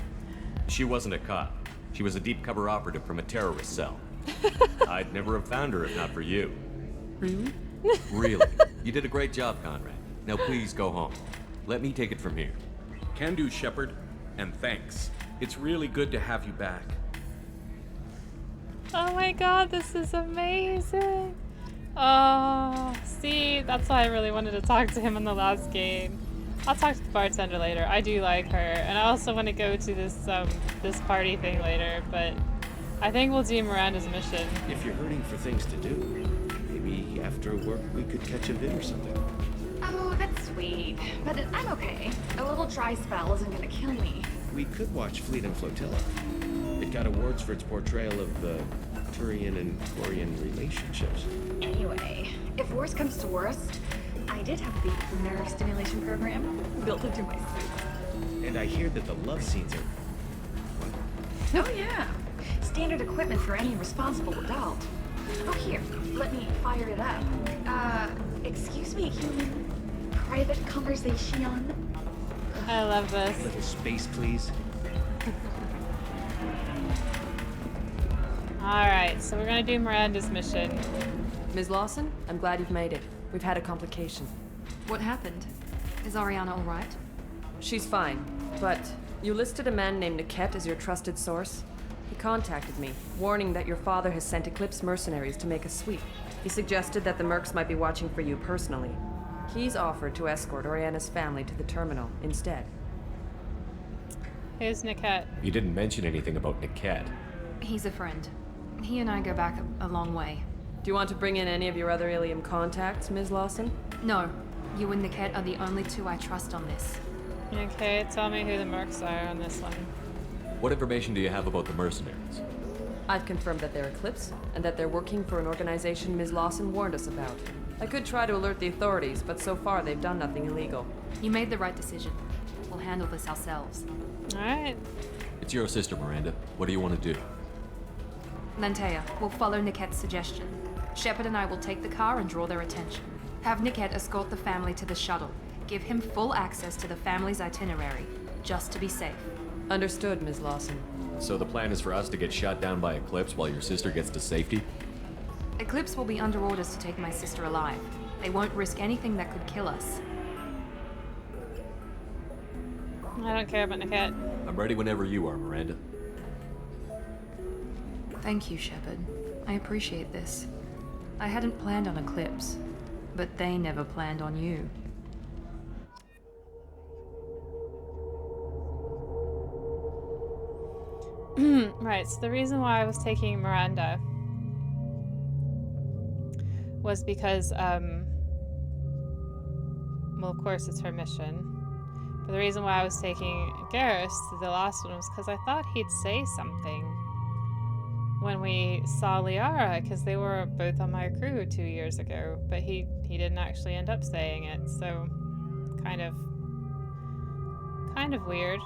S3: She wasn't a cop. She was a deep cover operative from a terrorist cell. I'd never have found her if not for you.
S10: Really?
S3: Really. You did a great job, Conrad. Now please go home. Let me take it from here.
S10: Can do, Shepard. And thanks. It's really good to have you back.
S1: Oh my god, this is amazing. Oh, see, that's why I really wanted to talk to him in the last game. I'll talk to the bartender later. I do like her, and I also want to go to this party thing later, but I think we'll do Miranda's mission.
S14: If you're hurting for things to do, maybe after work we could catch a vid or something.
S7: Oh, that's sweet. But I'm okay. A little dry spell isn't gonna kill me.
S14: We could watch Fleet and Flotilla. It got awards for its portrayal of Turian and Quarian relationships.
S7: Anyway, if worst comes to worst, I did have the nerve stimulation program built into my suit.
S14: And I hear that the love scenes are...
S7: Oh yeah. Standard equipment for any responsible adult. Oh here, let me fire it up. Excuse me, human. Private conversation.
S1: I love this.
S14: A little space, please.
S1: Alright, so we're gonna do Miranda's mission.
S17: Ms. Lawson, I'm glad you've made it. We've had a complication.
S16: What happened? Is Ariana all right?
S17: She's fine, but you listed a man named Niket as your trusted source. He contacted me, warning that your father has sent Eclipse mercenaries to make a sweep. He suggested that the Mercs might be watching for you personally. He's offered to escort Oriana's family to the terminal instead.
S1: Who's Niket?
S3: You didn't mention anything about Niket.
S16: He's a friend. He and I go back a long way.
S17: Do you want to bring in any of your other Ilium contacts, Ms. Lawson?
S16: No. You and Niket are the only two I trust on this.
S1: Okay, tell me who the Mercs are on this one.
S3: What information do you have about the mercenaries?
S17: I've confirmed that they're Eclipse, and that they're working for an organization Ms. Lawson warned us about. I could try to alert the authorities, but so far they've done nothing illegal.
S16: You made the right decision. We'll handle this ourselves.
S1: Alright.
S3: It's your sister, Miranda. What do you want to do?
S16: Lantea, we'll follow Niket's suggestion. Shepard and I will take the car and draw their attention. Have Niket escort the family to the shuttle. Give him full access to the family's itinerary, just to be safe.
S17: Understood, Ms. Lawson.
S3: So the plan is for us to get shot down by Eclipse while your sister gets to safety?
S16: Eclipse will be under orders to take my sister alive. They won't risk anything that could kill us.
S1: I don't care about Niket.
S3: I'm ready whenever you are, Miranda.
S16: Thank you, Shepard. I appreciate this. I hadn't planned on Eclipse, but they never planned on you.
S1: Right, so the reason why I was taking Miranda was because, well, of course it's her mission. But the reason why I was taking Garrus to the last one was because I thought he'd say something when we saw Liara, because they were both on my crew 2 years ago, but he didn't actually end up saying it, so kind of weird.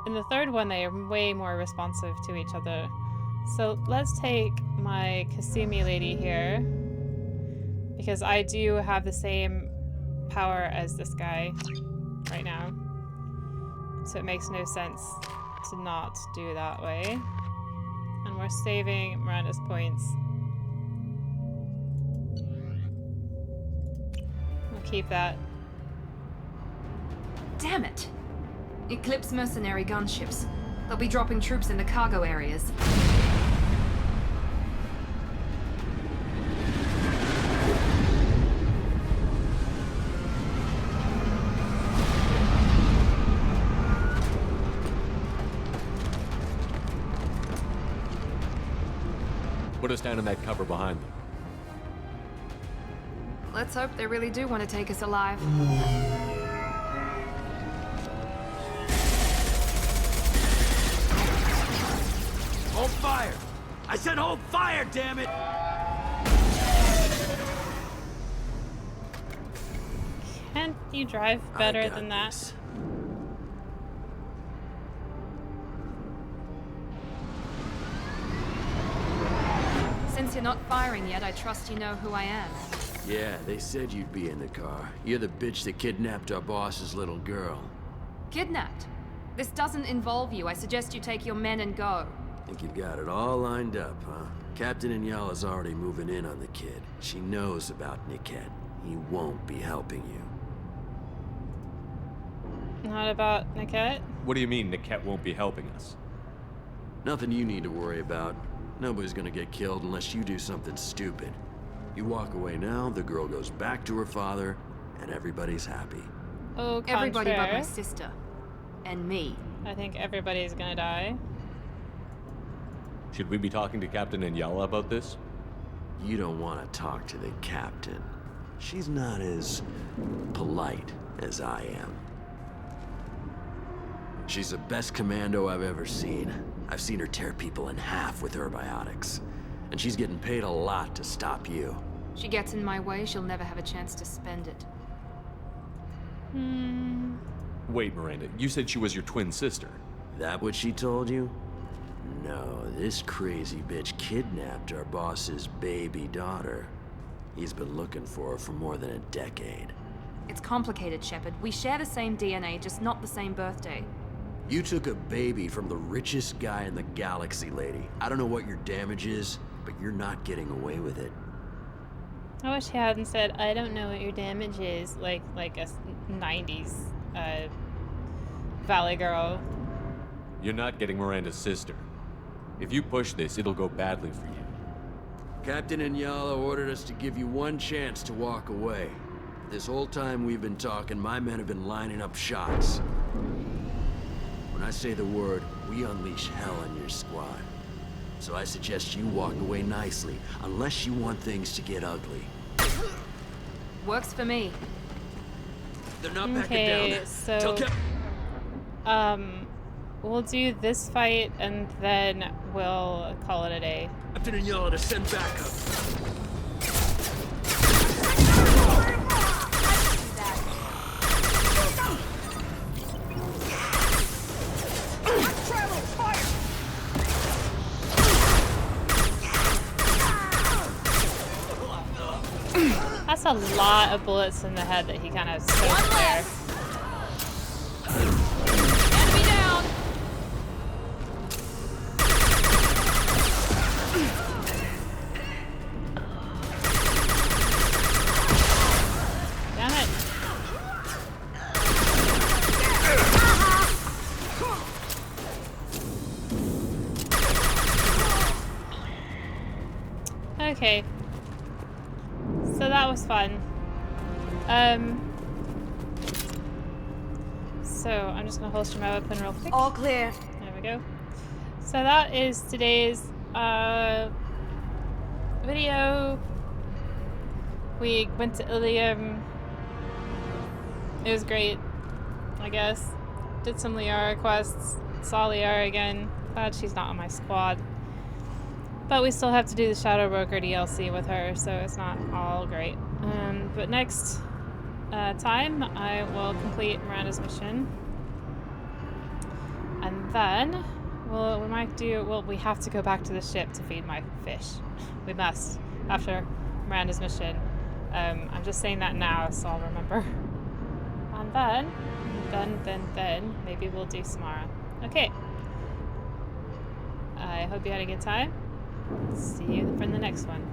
S1: In the third one, they are way more responsive to each other. So let's take my Kasumi lady here, because I do have the same power as this guy right now. So it makes no sense to not do that way. And we're saving Miranda's points. We'll keep that.
S16: Damn it! Eclipse mercenary gunships. They'll be dropping troops in the cargo areas.
S3: Put us down in that cover behind them.
S16: Let's hope they really do want to take us alive.
S2: Hold fire! I said hold fire, damn it!
S1: Can't you drive better than that?
S16: Since you're not firing yet, I trust you know who I am.
S18: Yeah, they said you'd be in the car. You're the bitch that kidnapped our boss's little girl.
S20: Kidnapped? This doesn't involve you. I suggest you take your men and go.
S18: Think you've got it all lined up, huh? Captain Inyala's already moving in on the kid. She knows about Niket. He won't be helping you.
S1: Not about Niket?
S3: What do you mean Niket won't be helping us?
S18: Nothing you need to worry about. Nobody's gonna get killed unless you do something stupid. You walk away now, the girl goes back to her father, and everybody's happy.
S1: Oh,
S20: everybody but my
S1: contraire.
S20: sister. And me.
S1: I think everybody's gonna die.
S3: Should we be talking to Captain Inyala about this?
S18: You don't want to talk to the captain. She's not as polite as I am. She's the best commando I've ever seen. I've seen her tear people in half with her biotics. And she's getting paid a lot to stop you.
S20: She gets in my way, she'll never have a chance to spend it.
S3: Wait, Miranda, you said she was your twin sister.
S18: That what she told you? No, this crazy bitch kidnapped our boss's baby daughter. He's been looking for her for more than a decade.
S20: It's complicated, Shepard. We share the same DNA, just not the same birthday.
S18: You took a baby from the richest guy in the galaxy, lady. I don't know what your damage is, but you're not getting away with it.
S1: I wish he hadn't said, I don't know what your damage is, like a 90s Valley Girl.
S3: You're not getting Miranda's sister. If you push this, it'll go badly for you.
S18: Captain Inyala ordered us to give you one chance to walk away. This whole time we've been talking, my men have been lining up shots. When I say the word, we unleash hell on your squad. So I suggest you walk away nicely, unless you want things to get ugly.
S20: Works for me.
S18: They're not backing
S1: Okay,
S18: down.
S1: so we'll do this fight and then we'll call it a day.
S18: Captain Inyala to send backup.
S1: That's a lot of bullets in the head that he kind of soaked there.
S20: Enemy down!
S1: Damn it. Okay. So that was fun. So I'm just gonna holster my weapon real quick.
S11: All clear.
S1: There we go. So that is today's video. We went to Ilium. It was great, I guess. Did some Liara quests. Saw Liara again. Glad she's not on my squad. But we still have to do the Shadow Broker DLC with her, so it's not all great. But next time, I will complete Miranda's mission. And then, we have to go back to the ship to feed my fish. We must, after Miranda's mission. I'm just saying that now, so I'll remember. And then, maybe we'll do Samara. Okay. I hope you had a good time. See you for the next one.